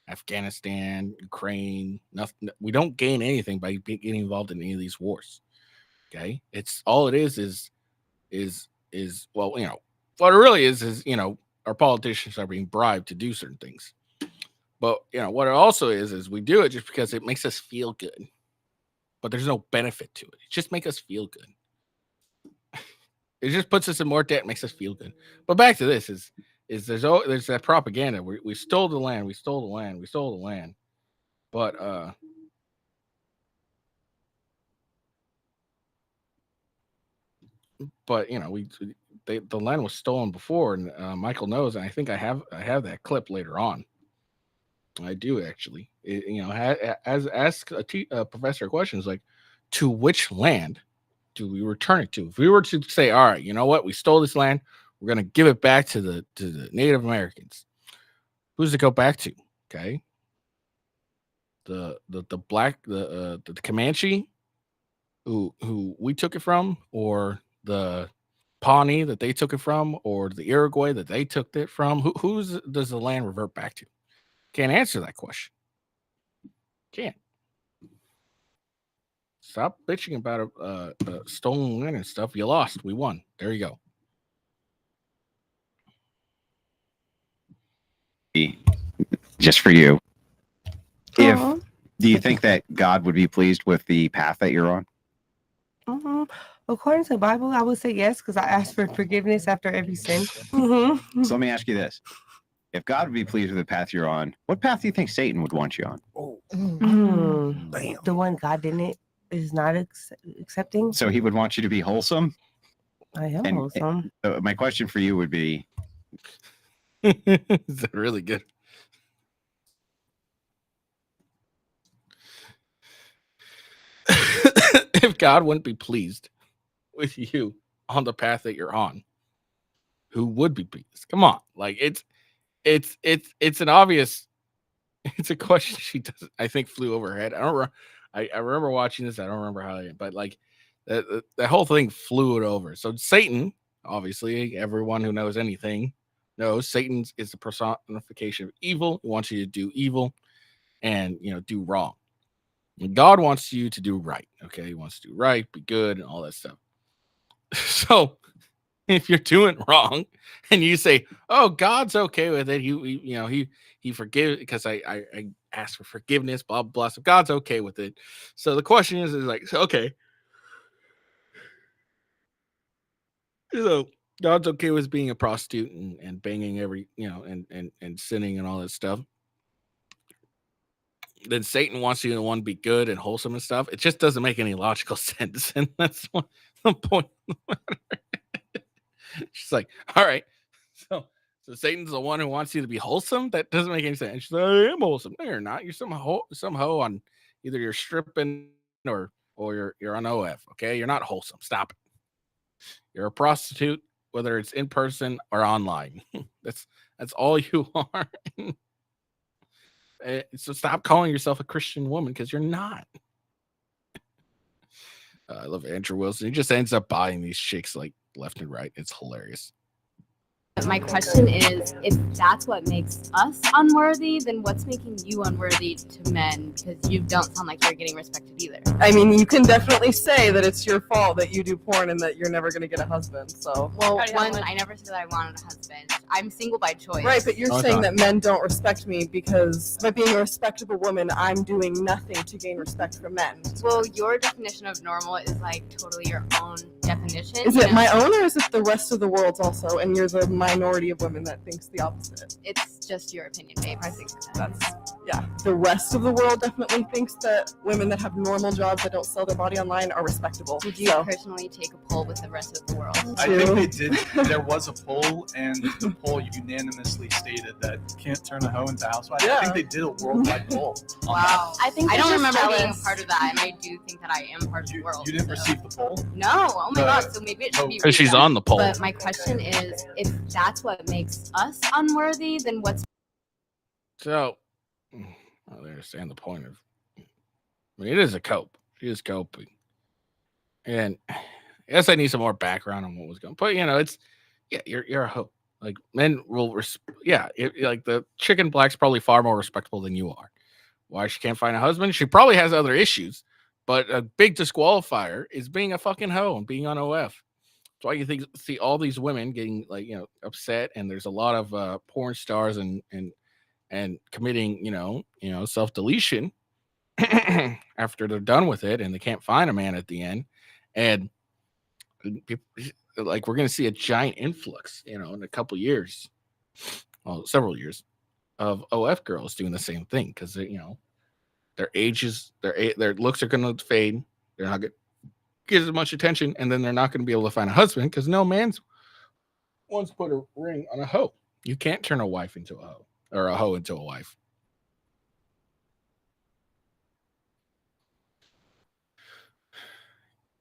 Afghanistan, Ukraine, nothing. We don't gain anything by getting involved in any of these wars. Okay, it's all it is well, what it really is our politicians are being bribed to do certain things. But what it also is we do it just because it makes us feel good. But there's no benefit to it. It just makes us feel good. It just puts us in more debt, makes us feel good. But back to this is there's that propaganda. We stole the land, we stole the land, we stole the land. But the land was stolen before, and Michael knows, and I think I have that clip later on. I do actually. Ask a professor questions like, to which land do we return it to? If we were to say, all right, you know what, we stole this land, we're going to give it back to the Native Americans. Who's it go back to? Okay, the Comanche, who we took it from, or the Pawnee that they took it from, or the Iroquois that they took it from? Who does the land revert back to? Can't answer that question. Can't. Stop bitching about stolen land and stuff. You lost. We won. There you go. Just for you. Do you think that God would be pleased with the path that you're on? According to the Bible, I would say yes, because I ask for forgiveness after every sin. So let me ask you this. If God would be pleased with the path you're on, what path do you think Satan would want you on? The one God is not accepting. So he would want you to be wholesome? I am wholesome. My question for you would be... Is that really good? If God wouldn't be pleased with you on the path that you're on, who would be pleased? Come on. Like, it's an obvious, it's a question she doesn't, I think, flew over her head. I remember watching this. I don't remember how, but like the whole thing flew it over. So Satan, obviously, everyone who knows anything knows Satan is the personification of evil. He wants you to do evil and, do wrong. And God wants you to do right. Okay. He wants to do right, be good, and all that stuff. So if you're doing wrong and you say, oh, God's okay with it. He forgives because I asked for forgiveness, blah, blah, blah. So God's okay with it. So the question is like, okay. So God's okay with being a prostitute and banging every, and sinning and all that stuff. Then Satan wants you to want to be good and wholesome and stuff. It just doesn't make any logical sense. And that's the point. She's like, all right. So Satan's the one who wants you to be wholesome? That doesn't make any sense. And she's like, I am wholesome. No, you're not. You're some hoe on either you're stripping or you're on OF. Okay. You're not wholesome. Stop it. You're a prostitute whether it's in person or online. That's all you are. So stop calling yourself a Christian woman because you're not. I love Andrew Wilson. He just ends up buying these chicks like left and right. It's hilarious. My question is, if that's what makes us unworthy, then what's making you unworthy to men? Because you don't sound like you're getting respected either. I mean, you can definitely say that it's your fault that you do porn and that you're never going to get a husband. So, Well, one, I never said that I wanted a husband. I'm single by choice. right, but you're saying that men don't respect me because by being a respectable woman, I'm doing nothing to gain respect from men. Well, your definition of normal is like totally your own definition. Is it my own or is it the rest of the world's also? And you're the minority of women that thinks the opposite. It's just your opinion, babe. I think That's, yeah. The rest of the world definitely thinks that women that have normal jobs that don't sell their body online are respectable. Would you personally take a poll with the rest of the world? I think they did. There was a poll, and the poll unanimously stated that you can't turn a hoe into a housewife. I think they did a worldwide poll. On Wow. that. I think I they're don't just remember being jealous. a part of that, and I do think that I am part of the world. You didn't receive the poll? No. Oh my God. So maybe it should be. 'Cause she's redone. on the poll. But my question is, if that's what makes us unworthy, then what's So, I understand the point of. I mean, it is a cope. She is coping, and I guess I need some more background on what was going. But it's you're a hoe. Like men will, like the chick in black's probably far more respectable than you are. Why she can't find a husband? She probably has other issues, but a big disqualifier is being a fucking hoe and being on OF. That's why you see all these women getting upset, and there's a lot of porn stars and committing self deletion after they're done with it, and they can't find a man at the end, and people, like we're gonna see a giant influx, in a couple years, well, several years, of OF girls doing the same thing because their ages, their looks are gonna fade. They're not gonna get as much attention, and then they're not gonna be able to find a husband because no man's once put a ring on a hoe. You can't turn a wife into a hoe or a hoe into a wife.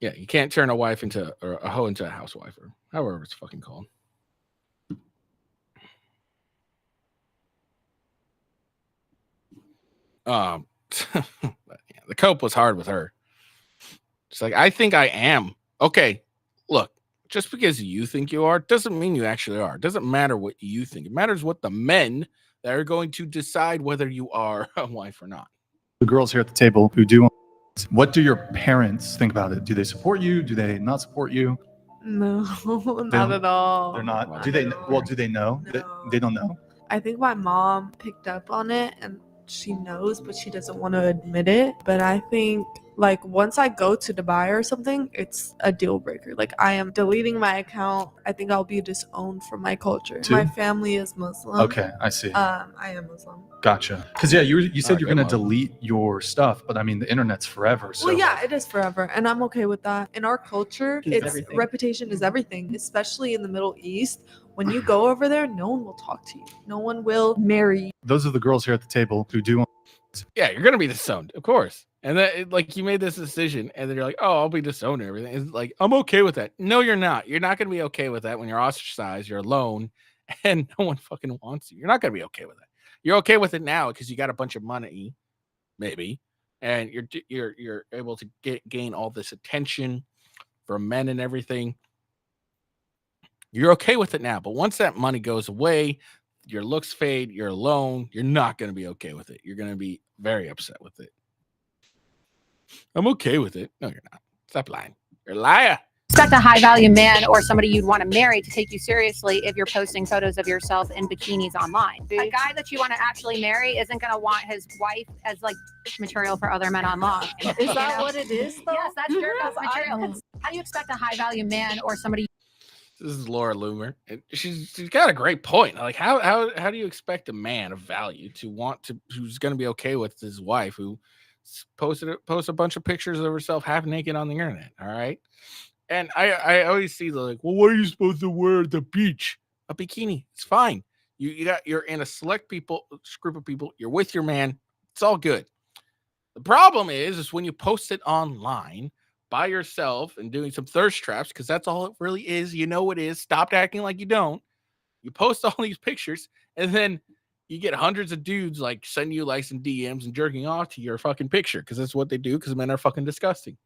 Yeah, you can't turn a wife into or a hoe into a housewife or however it's fucking called. But yeah, the cope was hard with her. It's like, I think I am. Okay, look, just because you think you are doesn't mean you actually are. It doesn't matter what you think. It matters what the men that are going to decide whether you are a wife or not. The girls here at the table who do. What do your parents think about it? Do they support you? Do they not support you? No, They not don't- at all. They're not. Do they? Well, do they know? They don't know. I think my mom picked up on it and she knows, but she doesn't want to admit it. But I think like once I go to Dubai or something, it's a deal breaker. Like I am deleting my account. I think I'll be disowned from my culture. Too? My family is Muslim. Okay, I see. I am Muslim. Gotcha. Because you said you're gonna Mom. delete your stuff, but I mean the internet's forever. So Well, yeah, it is forever, and I'm okay with that. In our culture, It's its everything. reputation is everything, especially in the Middle East. When you go over there, no one will talk to you. No one will marry you. those are the girls here at the table who do. Yeah, you're gonna be disowned, of course. And then like you made this decision, and then you're like, "Oh, I'll be disowned and everything." It's like I'm okay with that. No, you're not. You're not gonna be okay with that when you're ostracized, you're alone, and no one fucking wants you. You're not gonna be okay with that. You're okay with it now because you got a bunch of money, maybe, and you're able to gain all this attention from men and everything. You're okay with it now, but once that money goes away, your looks fade, you're alone, you're not going to be okay with it. You're going to be very upset with it. I'm okay with it. No, you're not. Stop lying. You're a liar. Expect a high value man or somebody you'd want to marry to take you seriously if you're posting photos of yourself in bikinis online. A guy that you want to actually marry isn't going to want his wife as like material for other men online. Is that what it is, though? Yes, that's jerk off Because I- material. How do you expect a high value man or somebody? This is Laura Loomer. And she's got a great point. Like how do you expect a man of value to want to who's going to be okay with his wife who posts a bunch of pictures of herself half naked on the internet? All right. And I always see the like, well, what are you supposed to wear at the beach? A bikini. It's fine. You're in a select group of people. You're with your man. It's all good. The problem is when you post it online by yourself and doing some thirst traps, because that's all it really is. You know it is. Stop acting like you don't. You post all these pictures, and then you get hundreds of dudes like sending you likes and DMs and jerking off to your fucking picture, because that's what they do, because men are fucking disgusting.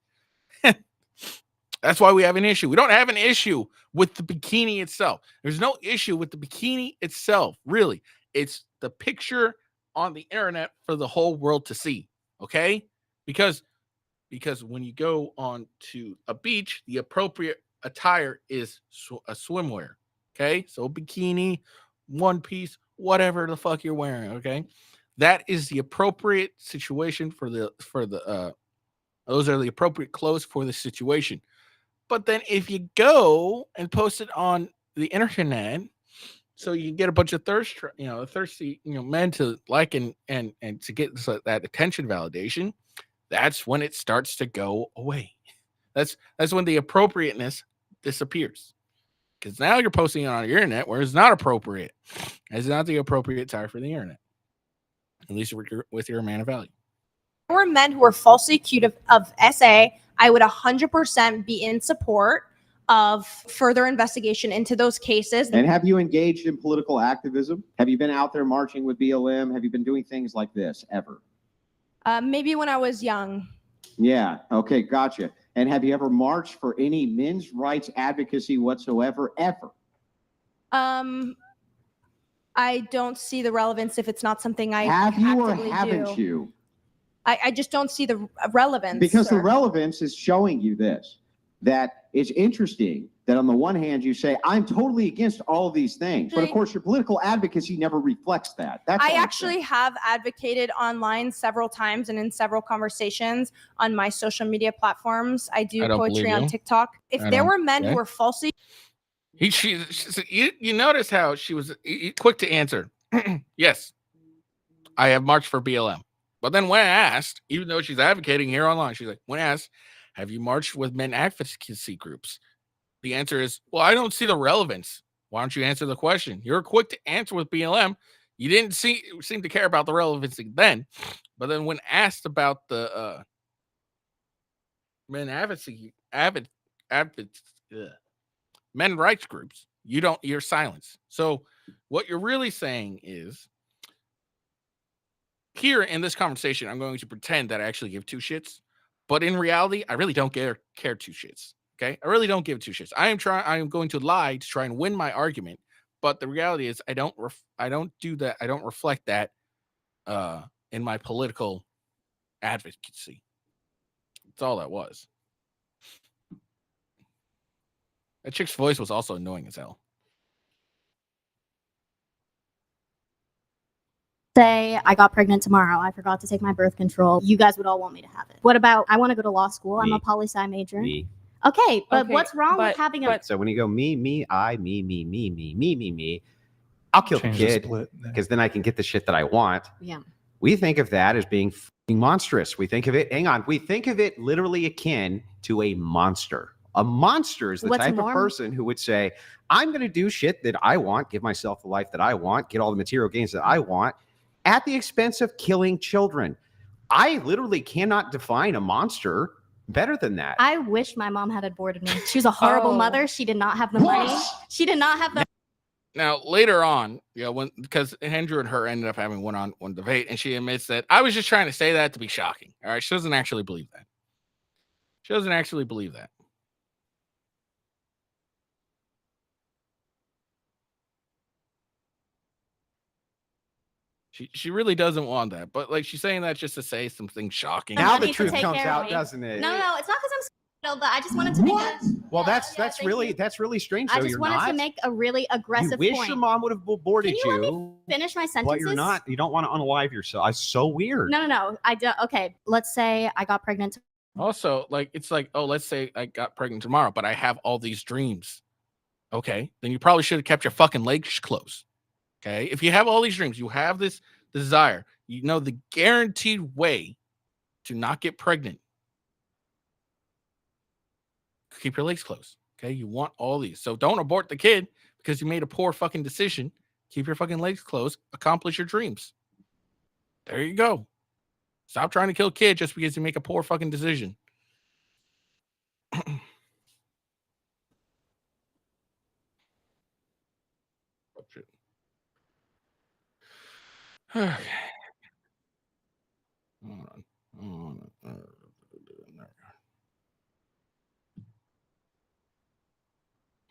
That's why we have an issue. We don't have an issue with the bikini itself. There's no issue with the bikini itself, really. It's the picture on the internet for the whole world to see, okay? Because when you go on to a beach, the appropriate attire is a swimwear, okay? So bikini, one piece, whatever the fuck you're wearing, okay? That is the appropriate situation for the those are the appropriate clothes for the situation. But then if you go and post it on the internet, so you get a bunch of thirsty, men to like and to get that attention validation, that's when it starts to go away. That's when the appropriateness disappears. Because now you're posting it on your internet where it's not appropriate. It's not the appropriate attire for the internet. At least with your man of value. If there were men who were falsely accused of SA, I would 100% be in support of further investigation into those cases. And have you engaged in political activism? Have you been out there marching with BLM? Have you been doing things like this ever? Maybe when I was young. Yeah. Okay. Gotcha. And have you ever marched for any men's rights advocacy whatsoever, ever? I don't see the relevance if it's not something I have you or actively haven't do. you? I just don't see the relevance. Because the relevance is showing you this, that it's interesting that on the one hand you say, I'm totally against all of these things. But of course, your political advocacy never reflects that. That's I all I'm actually saying. have advocated online several times and in several conversations on my social media platforms. I do I don't poetry believe on you. TikTok. If I there don't- were men okay. who were falsely You notice how she was quick to answer. Yes, I have marched for BLM. But then when asked, even though she's advocating here online, she's like, when asked, have you marched with men advocacy groups? The answer is, well, I don't see the relevance. Why don't you answer the question? You're quick to answer with BLM. You didn't seem to care about the relevancy then. But then when asked about the men advocacy, men rights groups, you're silenced. So what you're really saying is, here in this conversation, I'm going to pretend that I actually give two shits, but in reality, I really don't care two shits. Okay, I really don't give two shits. I am going to lie to try and win my argument, but the reality is, I don't do that. I don't reflect that in my political advocacy. That's all that was. That chick's voice was also annoying as hell. Say I got pregnant tomorrow. I forgot to take my birth control. You guys would all want me to have it. What about I want to go to law school? I'm a poli-sci major. Me. Okay, but Okay, what's wrong with having a So when you go me, I, me, I'll kill the Change the kid split. because then I can get the shit that I want. Yeah. We think of that as being fucking monstrous. We think of it, we think of it literally akin to a monster. A monster is the What's type of normal? person who would say, I'm going to do shit that I want, give myself the life that I want, get all the material gains that I want at the expense of killing children. I literally cannot define a monster better than that. I wish my mom had aborted me. She was a horrible mother. She did not have the money. She did not have the Now later on, because Andrew and her ended up having one-on-one debate, and she admits that I was just trying to say that to be shocking. All right, she doesn't actually believe that. She doesn't actually believe that. She really doesn't want that, but like she's saying that just to say something shocking. Now the truth comes out, doesn't it? No, it's not because I'm scared, but I just wanted to make a Well, that's really strange. I though. just You're wanted not. to make a really You aggressive wish point. your mom would have aborted Can you let me finish my sentences? but you're not. You don't want to unalive yourself. It's so weird. No. I don't. Okay, let's say I got pregnant. Also, like it's like, oh, let's say I got pregnant tomorrow, but I have all these dreams. Okay, then you probably should have kept your fucking legs closed. Okay, if you have all these dreams, you have this desire, you know the guaranteed way to not get pregnant. Keep your legs closed. Okay, you want all these, so don't abort the kid because you made a poor fucking decision. Keep your fucking legs closed. Accomplish your dreams. There you go. Stop trying to kill a kid just because you make a poor fucking decision. Okay.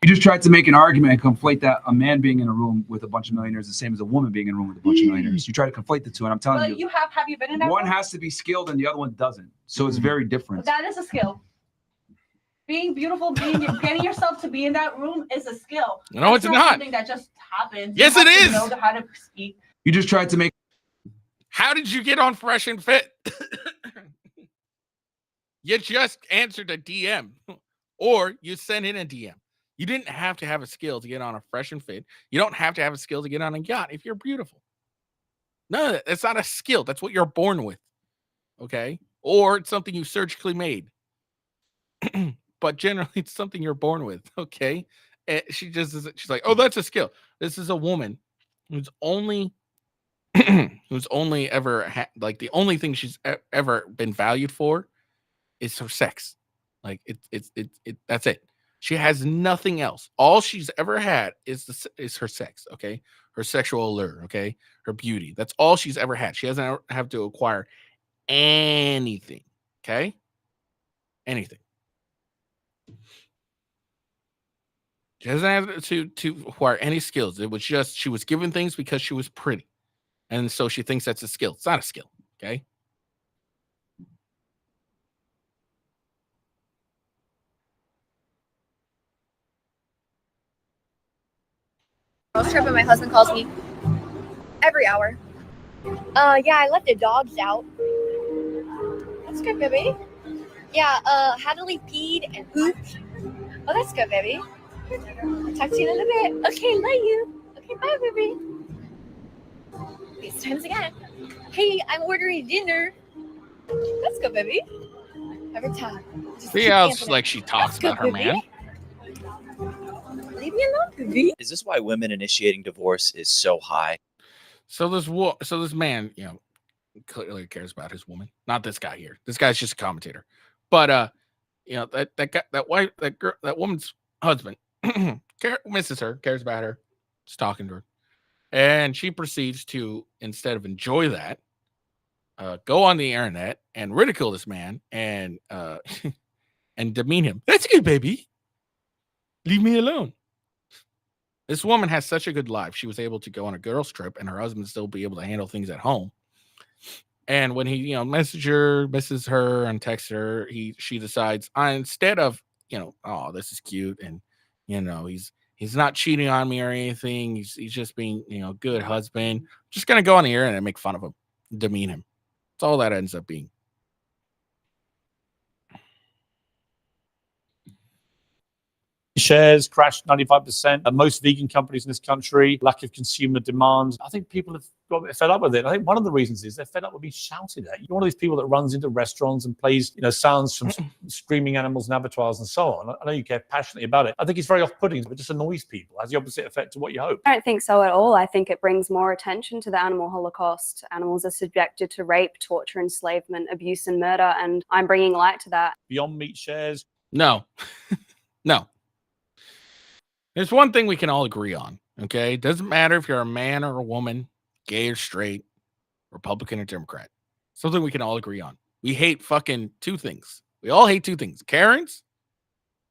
You just tried to make an argument and conflate that a man being in a room with a bunch of millionaires is the same as a woman being in a room with a bunch of millionaires. You try to conflate the two, and I'm telling Well, you, have you been in that one room? has to be skilled and the other one doesn't. So it's very different. That is a skill. Being beautiful, getting yourself to be in that room is a skill. No, it's That's not. something that just happens. Yes, You it have to is. Know how to speak. You just tried to make. How did you get on Fresh and Fit? You just answered a DM, or you sent in a DM. You didn't have to have a skill to get on a Fresh and Fit. You don't have to have a skill to get on a yacht if you're beautiful. No, that's not a skill. That's what you're born with. Okay? Or it's something you surgically made. But generally, it's something you're born with. Okay? And she's like, oh, that's a skill. This is a woman who's only ever like the only thing she's ever been valued for is her sex. Like it's that's it. She has nothing else. All she's ever had is her sex, okay? Her sexual allure, okay? Her beauty. That's all she's ever had. She doesn't have to acquire anything, okay? Anything. She doesn't have to acquire any skills. It was just she was given things because she was pretty. And so she thinks that's a skill. It's not a skill, okay? Girls trip and my husband calls me every hour. Yeah, I let the dogs out. That's good, baby. Yeah, had to leave peed and pooped. Oh, that's good, baby. I'll talk to you in a bit. Okay, love you. Okay, bye, baby. These times again. Hey, I'm ordering dinner. That's good, baby. Every time. Just See keep how answering. like she talks That's about good, her baby. man? Leave me alone, baby. Is this why women initiating divorce is so high? So this man, clearly cares about his woman. Not this guy here. This guy's just a commentator. But that guy, that woman's husband misses her, cares about her, is talking to her, and she proceeds to, instead of enjoy that, go on the internet and ridicule this man and and demean him. That's good, baby. Leave me alone. This woman has such a good life. She was able to go on a girls' trip and her husband still be able to handle things at home. And when he, misses her and texts her, she decides, instead of, oh, this is cute. And, he's not cheating on me or anything. He's just being, good husband. I'm just going to go on the internet and make fun of him, demean him. That's all that ends up being. Shares crashed 95%. Most vegan companies in this country, lack of consumer demand. I think people have got a bit fed up with it. I think one of the reasons is they're fed up with being shouted at. You're one of these people that runs into restaurants and plays, sounds from screaming animals and abattoirs and so on. I know you care passionately about it. I think it's very off-putting, but it just annoys people. It has the opposite effect to what you hope. I don't think so at all. I think it brings more attention to the animal holocaust. Animals are subjected to rape, torture, enslavement, abuse, and murder, and I'm bringing light to that. Beyond Meat shares. No. No. There's one thing we can all agree on, okay? It doesn't matter if you're a man or a woman, gay or straight, Republican or Democrat. Something we can all agree on. We hate fucking two things. We all hate two things. Karens,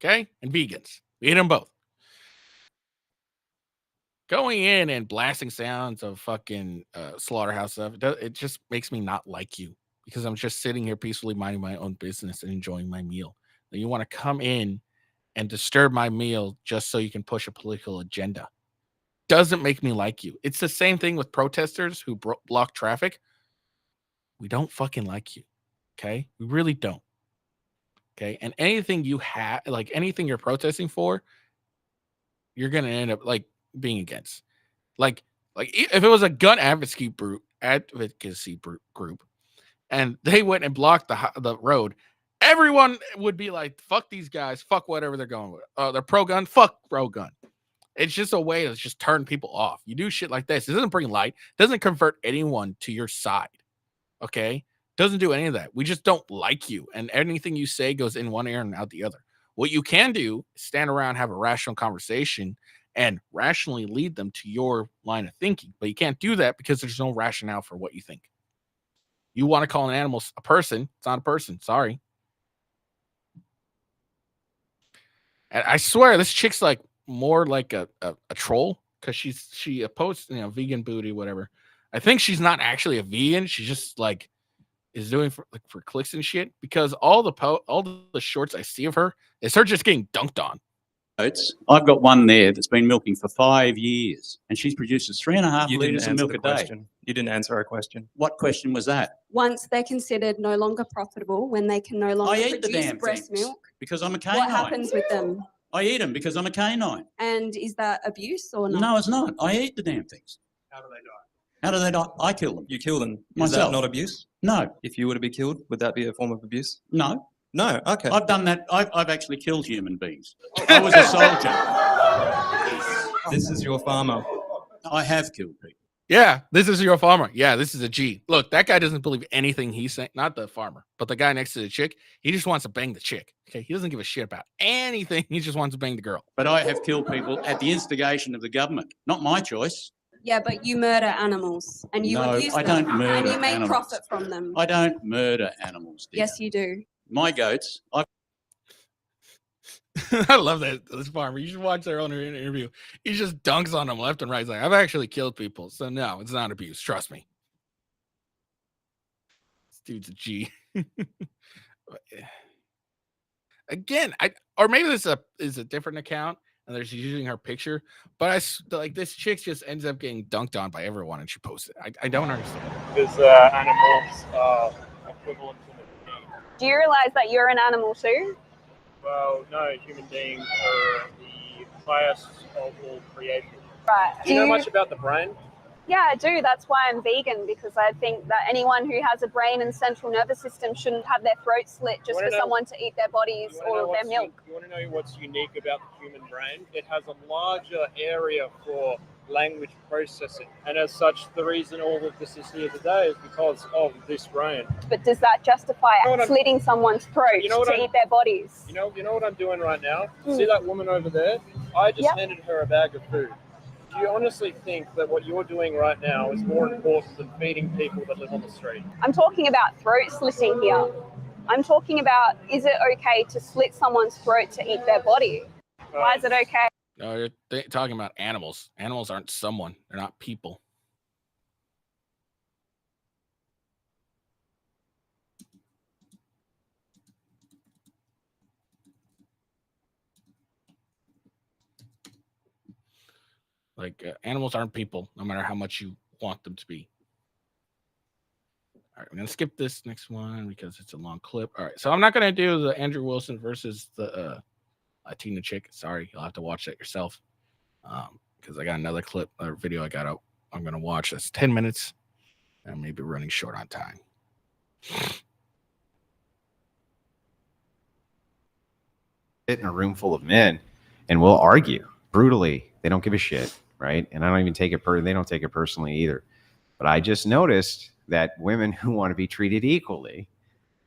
okay, and vegans. We hate them both. Going in and blasting sounds of fucking slaughterhouse stuff, it just makes me not like you because I'm just sitting here peacefully minding my own business and enjoying my meal. Then you want to come in and disturb my meal just so you can push a political agenda. Doesn't make me like you. It's the same thing with protesters who block traffic. We don't fucking like you. Okay? We really don't. Okay? And anything you have, like anything you're protesting for, you're going to end up like being against. Like if it was a gun advocacy group and they went and blocked the road, everyone would be like, fuck these guys, fuck whatever they're going with. They're pro-gun, fuck pro-gun. It's just a way to just turn people off. You do shit like this. It doesn't bring light. It doesn't convert anyone to your side. Okay? Doesn't do any of that. We just don't like you. And anything you say goes in one ear and out the other. What you can do is stand around, have a rational conversation, and rationally lead them to your line of thinking. But you can't do that because there's no rationale for what you think. You want to call an animal a person, it's not a person. Sorry. And I swear this chick's like more like a troll because she posts, you know, vegan booty, whatever. I think she's not actually a vegan. She just like is doing for clicks and shit, because all the shorts I see of her is her just getting dunked on. I've got one there that's been milking for 5 years, and she's produces 3.5 You didn't litres of answer milk the a day. question. You didn't answer our question. What question was that? Once they're considered no longer profitable, when they can no longer I eat the produce damn breast things milk, because I'm a canine. what happens with them? I eat them because I'm a canine. And is that abuse or not? No, it's not. I eat the damn things. How do they die? How do they die? I kill them. You kill them. Is Myself. that not abuse? No. If you were to be killed, would that be a form of abuse? No. No. Okay. I've done that. I've actually killed human beings. I was a soldier. This is your farmer. I have killed people. Yeah, this is your farmer. Yeah, this is a G. Look, that guy doesn't believe anything he's saying. Not the farmer, but the guy next to the chick. He just wants to bang the chick. Okay, he doesn't give a shit about anything. He just wants to bang the girl. But I have killed people at the instigation of the government. Not my choice. Yeah, but you murder animals and you No, abuse I them don't murder and you make animals. profit from them. I don't murder animals. Dear. Yes, you do. My goats. I love that this farmer. You should watch their own interview. He just dunks on them left and right. He's like, I've actually killed people, so no, it's not abuse. Trust me. This dude's a G. Again, or maybe this is a different account and they're just using her picture. But like this chick just ends up getting dunked on by everyone, and she posted it. I don't understand. Because animals are equivalent to the being. Do you realize that you're an animal too? Well, no, human beings are the highest of all creation. Right. Do you know much about the brain? Yeah, I do. That's why I'm vegan, because I think that anyone who has a brain and central nervous system shouldn't have their throat slit just for someone to eat their bodies or their milk. You want to know what's unique about the human brain? It has a larger area for language processing, and as such, the reason all of this is here today is because of this brain. But does that justify slitting someone's throat to eat their bodies? You know what I'm doing right now? See that woman over there? I just handed her a bag of food. Do you honestly think that what you're doing right now is more important than feeding people that live on the street? I'm talking about throat slitting here. I'm talking about, is it okay to slit someone's throat to eat their body? Why is it okay? No, you're talking about animals. Animals aren't someone. They're not people. Like animals aren't people, no matter how much you want them to be. All right, we're gonna skip this next one because it's a long clip. All right, so I'm not gonna do the Andrew Wilson versus the Latina chick. Sorry, you'll have to watch that yourself. Because I got another clip or video I'm gonna watch. That's 10 minutes. And maybe running short on time. Sit in a room full of men and we'll argue brutally. They don't give a shit, right? And I don't even take it they don't take it personally either. But I just noticed that women who want to be treated equally,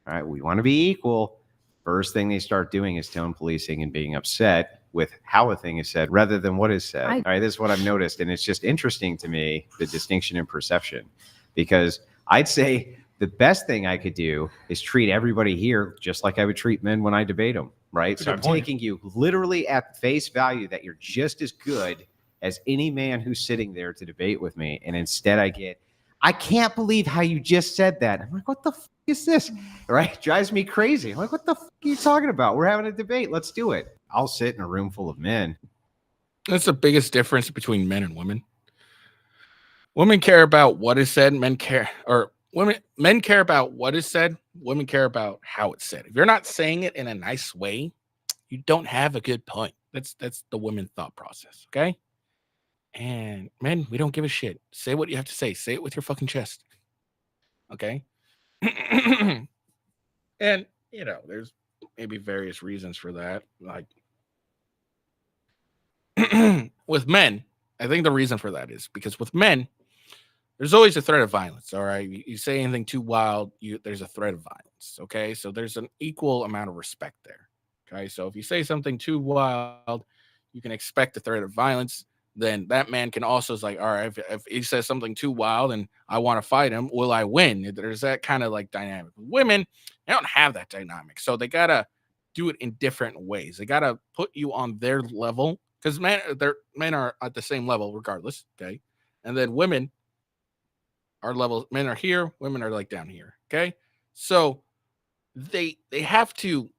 all right, we want to be equal. First thing they start doing is tone policing and being upset with how a thing is said rather than what is said. All right, this is what I've noticed. And it's just interesting to me, the distinction in perception, because I'd say the best thing I could do is treat everybody here just like I would treat men when I debate them, right? So I'm taking you literally at face value that you're just as good as any man who's sitting there to debate with me. And instead I can't believe how you just said that. I'm like, what the fuck is this? Right? Drives me crazy. I'm like, what the fuck are you talking about? We're having a debate. Let's do it. I'll sit in a room full of men. That's the biggest difference between men and women. Women care about what is said. Men care about what is said. Women care about how it's said. If you're not saying it in a nice way, you don't have a good point. That's the women thought process. Okay. And men, we don't give a shit. Say what you have to say. Say it with your fucking chest. Okay. And there's maybe various reasons for that. Like with men, I think the reason for that is because with men, there's always a threat of violence. All right. You say anything too wild, there's a threat of violence. Okay. So there's an equal amount of respect there. Okay. So if you say something too wild, you can expect a threat of violence. Then that man can also is like, all right, if he says something too wild and I want to fight him, will I win? There's that kind of like dynamic. Women, they don't have that dynamic, so they gotta do it in different ways. They gotta put you on their level because men are at the same level regardless. Okay, and then women are levels. Men are here, women are like down here. Okay, so they have to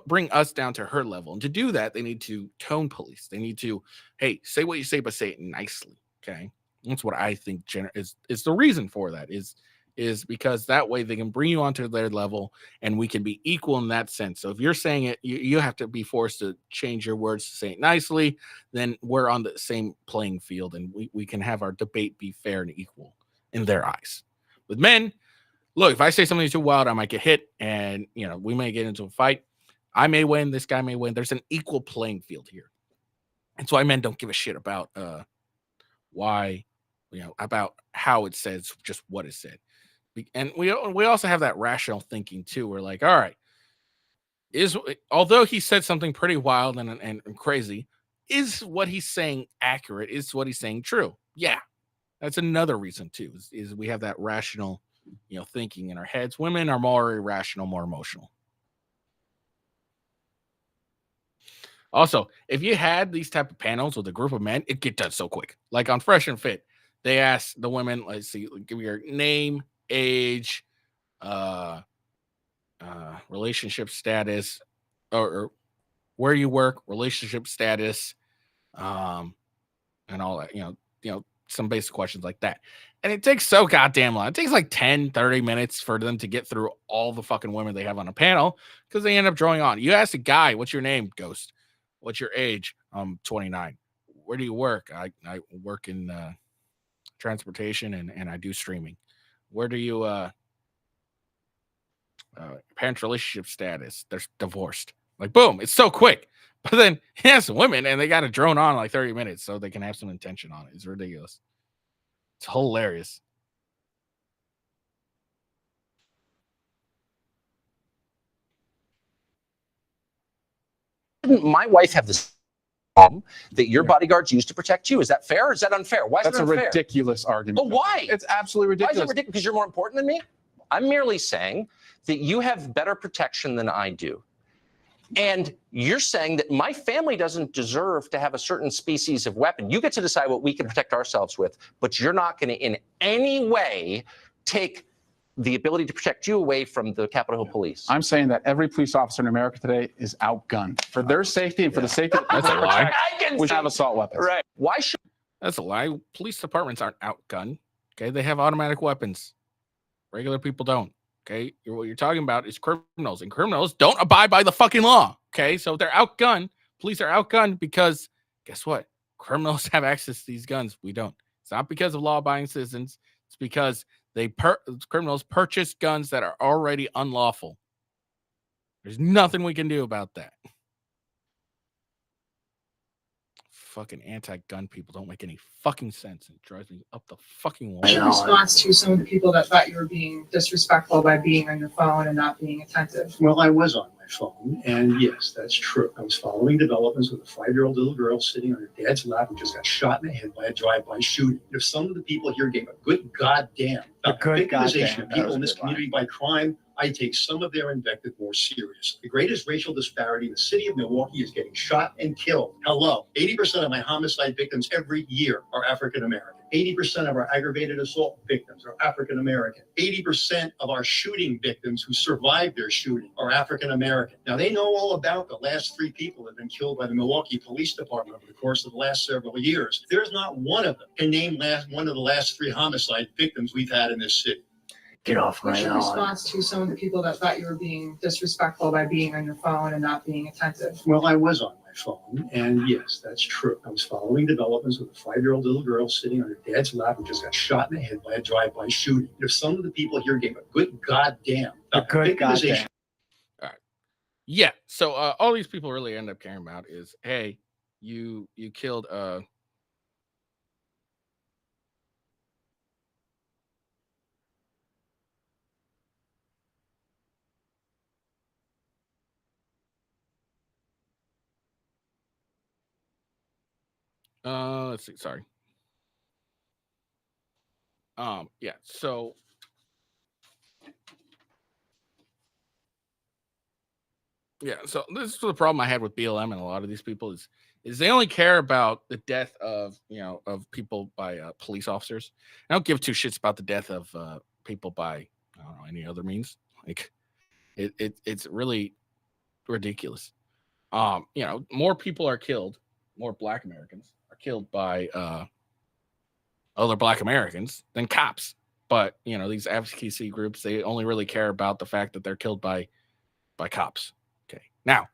bring us down to her level, and to do that they need to tone police. They need to, hey, say what you say, but say it nicely. Okay, that's what I think is the reason for that is because that way they can bring you onto their level and we can be equal in that sense. So if you're saying it, you have to be forced to change your words to say it nicely, then we're on the same playing field and we can have our debate be fair and equal in their eyes. With men, look, if I say something too wild, I might get hit and, we may get into a fight. I may win. This guy may win. There's an equal playing field here. And so men don't give a shit about why, about how it says, just what it said. And we also have that rational thinking too. We're like, all right, although he said something pretty wild and crazy, is what he's saying accurate? Is what he's saying true? Yeah. That's another reason too, is we have that rational thinking in our heads. Women are more irrational, more emotional. Also, if you had these type of panels with a group of men, it get done so quick. Like on Fresh and Fit, they ask the women, let's see, give me your name, age, relationship status, or where you work, relationship status, and all that, some basic questions like that. And it takes so goddamn long. It takes like 10, 30 minutes for them to get through all the fucking women they have on a panel because they end up drawing on. You ask a guy, what's your name, Ghost? What's your age? I'm 29. Where do you work? I work in transportation and I do streaming. Where do you parents' relationship status? They're divorced. Like, boom, it's so quick. But then he has some women and they got to drone on like 30 minutes so they can have some intention on it. It's ridiculous. It's hilarious. Didn't my wife have this problem that your bodyguards used to protect you? Is that fair or is that unfair? Why is That's it unfair? a ridiculous argument. But why? It's absolutely ridiculous. Why is it ridiculous? Because you're more important than me? I'm merely saying that you have better protection than I do. And you're saying that my family doesn't deserve to have a certain species of weapon. You get to decide what we can protect ourselves with, but you're not going to in any way take the ability to protect you away from the Capitol Hill Police. I'm saying that every police officer in America today is outgunned. For their safety and for the safety of the That's a lie. we should have assault weapons. Right. Why should... That's a lie. Police departments aren't outgunned. Okay, they have automatic weapons. Regular people don't. Okay, what you're talking about is criminals, and criminals don't abide by the fucking law. Okay, so they're outgunned. Police are outgunned because guess what? Criminals have access to these guns. We don't. It's not because of law-abiding citizens. It's because criminals purchase guns that are already unlawful. There's nothing we can do about that. Fucking anti-gun people don't make any fucking sense. It drives me up the fucking wall. In response to some of the people that thought you were being disrespectful by being on your phone and not being attentive. Well, I was on my phone, and yes, that's true. I was following developments with a 5-year-old little girl sitting on her dad's lap who just got shot in the head by a drive-by shooting. If some of the people here gave a good goddamn about the victimization of people in this community by crime, I take some of their invective more seriously. The greatest racial disparity in the city of Milwaukee is getting shot and killed. Hello. 80% of my homicide victims every year are African American. 80% of our aggravated assault victims are African American. 80% of our shooting victims who survived their shooting are African American. Now, they know all about the last 3 people that have been killed by the Milwaukee Police Department over the course of the last several years. There's not one of them can name one of the last 3 homicide victims we've had in this city. Get off my lawn. In response to some of the people that thought you were being disrespectful by being on your phone and not being attentive. Well, I was on my phone, and yes, that's true. I was following developments with a 5-year-old little girl sitting on her dad's lap who just got shot in the head by a drive-by shooting. If some of the people here gave a good goddamn about the victimization. All right. Yeah. So all these people really end up caring about is, hey, you killed Let's see. Sorry. Yeah. So. Yeah, so this is the problem I had with BLM and a lot of these people is they only care about the death of of people by police officers. I don't give two shits about the death of people by I don't know any other means. Like it's really ridiculous. More people are killed, more Black Americans are killed by other Black Americans than cops. But these advocacy groups, they only really care about the fact that they're killed by cops. Okay. Now,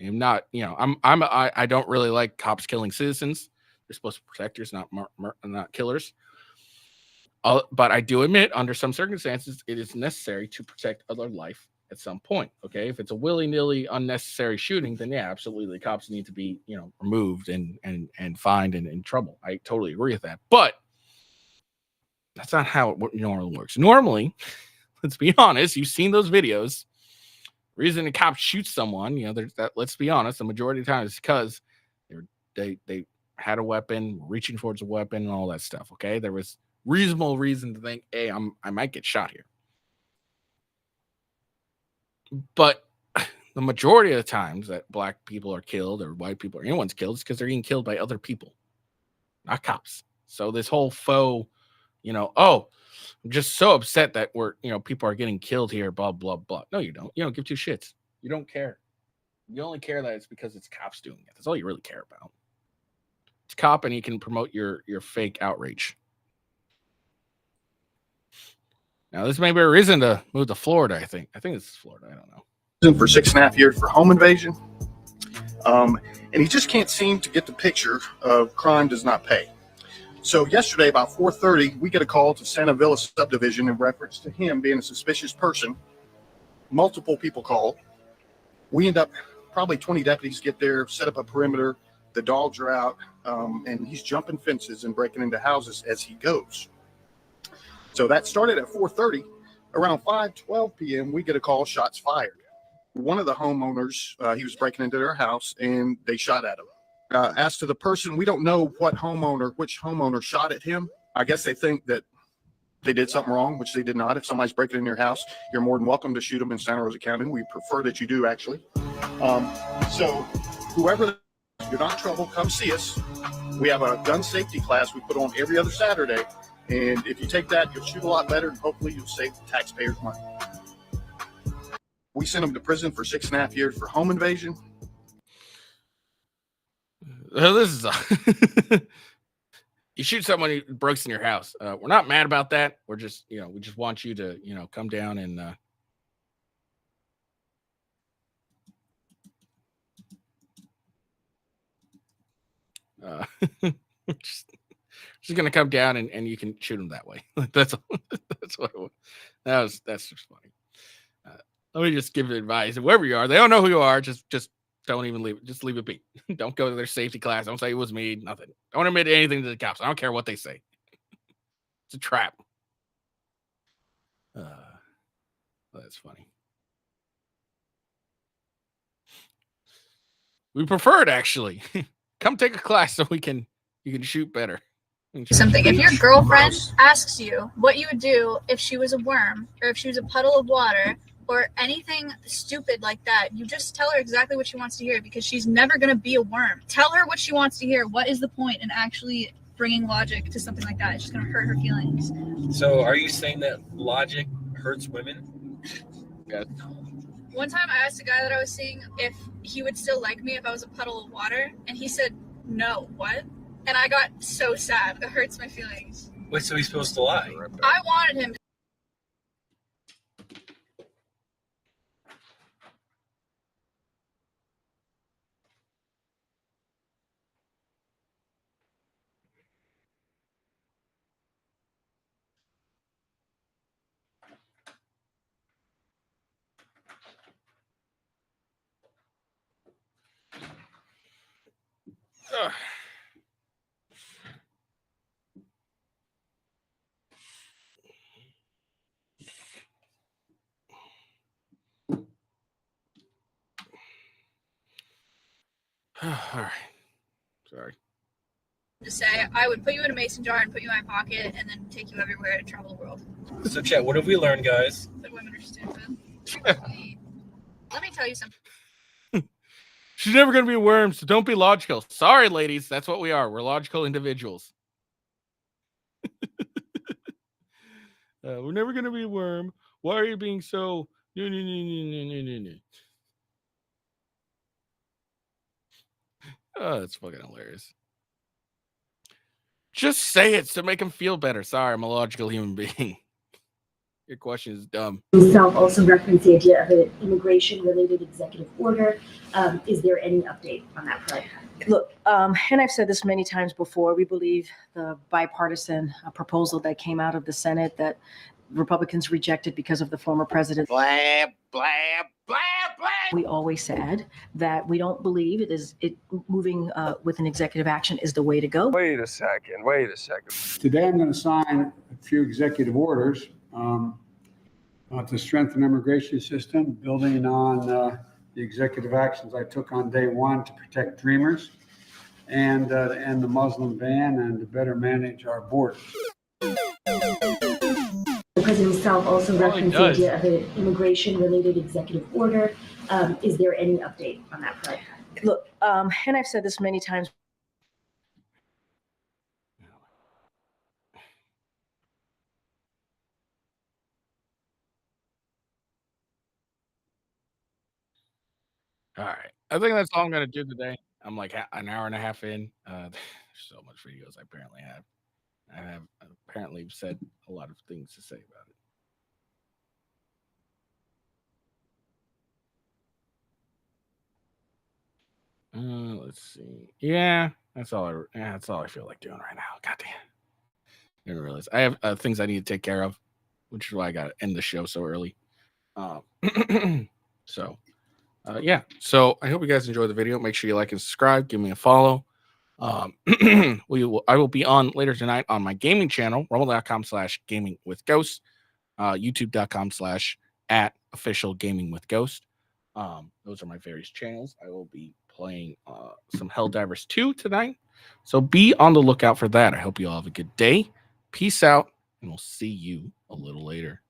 I'm not, I don't really like cops killing citizens. They're supposed to be protectors, not killers. But I do admit, under some circumstances, it is necessary to protect other life at some point. Okay. If it's a willy-nilly unnecessary shooting, then yeah, absolutely. Cops need to be, removed and fined and in trouble. I totally agree with that. But that's not how it normally works. Normally, let's be honest, you've seen those videos. Reason a cop shoots someone, let's be honest, the majority of the time is because they had a weapon, reaching towards a weapon, and all that stuff. Okay, there was reasonable reason to think, hey, I might get shot here. But the majority of the times that Black people are killed or white people or anyone's killed is because they're getting killed by other people, not cops. So this whole faux, I'm just so upset that people are getting killed here, blah, blah, blah. No, you don't. You don't give two shits. You don't care. You only care that it's because it's cops doing it. That's all you really care about. It's cop and you can promote your fake outrage. Now, this may be a reason to move to Florida, I think. I think this is Florida. I don't know. For 6.5 years for home invasion. And he just can't seem to get the picture of crime does not pay. So yesterday, about 4:30, we get a call to Santa Villa subdivision in reference to him being a suspicious person. Multiple people called. We end up, probably 20 deputies get there, set up a perimeter. The dogs are out, and he's jumping fences and breaking into houses as he goes. So that started at 4:30. Around 5:12 p.m., we get a call, shots fired. One of the homeowners, he was breaking into their house, and they shot at him. As to the person, we don't know which homeowner shot at him. I guess they think that they did something wrong, which they did not. If somebody's breaking in your house, you're more than welcome to shoot them in Santa Rosa County. We prefer that you do, actually. So whoever, you're not in trouble, come see us. We have a gun safety class we put on every other Saturday. And if you take that, you'll shoot a lot better, and hopefully you'll save taxpayers money. We sent him to prison for 6.5 years for home invasion. This is you shoot someone who breaks in your house. We're not mad about that. We're just, we just want you to, come down and just gonna come down and you can shoot them that way. That's what that's just funny. Let me just give you advice. Whoever you are, they don't know who you are. Just don't even leave it. Just leave it be. Don't go to their safety class. Don't say it was me. Nothing. Don't admit anything to the cops. I don't care what they say. It's a trap. That's funny. We prefer it, actually. Come take a class so you can shoot better. Something. If your girlfriend asks you what you would do if she was a worm or if she was a puddle of water or anything stupid like that, you just tell her exactly what she wants to hear, because she's never going to be a worm. Tell her what she wants to hear. What is the point in actually bringing logic to something like that? It's just going to hurt her feelings. So are you saying that logic hurts women? Yeah. One time I asked a guy that I was seeing if he would still like me if I was a puddle of water, and he said, no, what? And I got so sad. It hurts my feelings. Wait, so he's supposed to lie? I wanted him to. All right. Sorry. to say. I would put you in a mason jar and put you in my pocket and then take you everywhere and travel the world. So, chat, what have we learned, guys? That women are stupid. Let me tell you something. She's never going to be a worm, so don't be logical. Sorry, ladies. That's what we are. We're logical individuals. We're never going to be a worm. Why are you being so... No. Oh, that's fucking hilarious. Just say it to make him feel better. Sorry, I'm a logical human being. Your question is dumb. Himself also referenced the idea of an immigration-related executive order. Is there any update on that front? Look, and I've said this many times before, we believe the bipartisan proposal that came out of the Senate that Republicans rejected because of the former president. Blab, blab, blab, blab. We always said that we don't believe moving with an executive action is the way to go. Wait a second. Today, I'm going to sign a few executive orders to strengthen the immigration system, building on the executive actions I took on day one to protect dreamers and to end the Muslim ban and to better manage our borders. The president himself also referenced the idea of an immigration-related executive order. Is there any update on that front? Look, and I've said this many times. All right. I think that's all I'm going to do today. I'm like an hour and a half in. There's so much videos I apparently have. I have apparently said a lot of things to say about it. Let's see. Yeah, that's all I feel like doing right now. Goddamn. I didn't realize I have things I need to take care of, which is why I got to end the show so early. Yeah. So I hope you guys enjoyed the video. Make sure you like and subscribe. Give me a follow. I will be on later tonight on my gaming channel, rumble.com/gamingwithghost, youtube.com/@officialgamingwithghost. Those are my various channels. I will be playing some Helldivers 2 tonight. So be on the lookout for that. I hope you all have a good day. Peace out, and we'll see you a little later.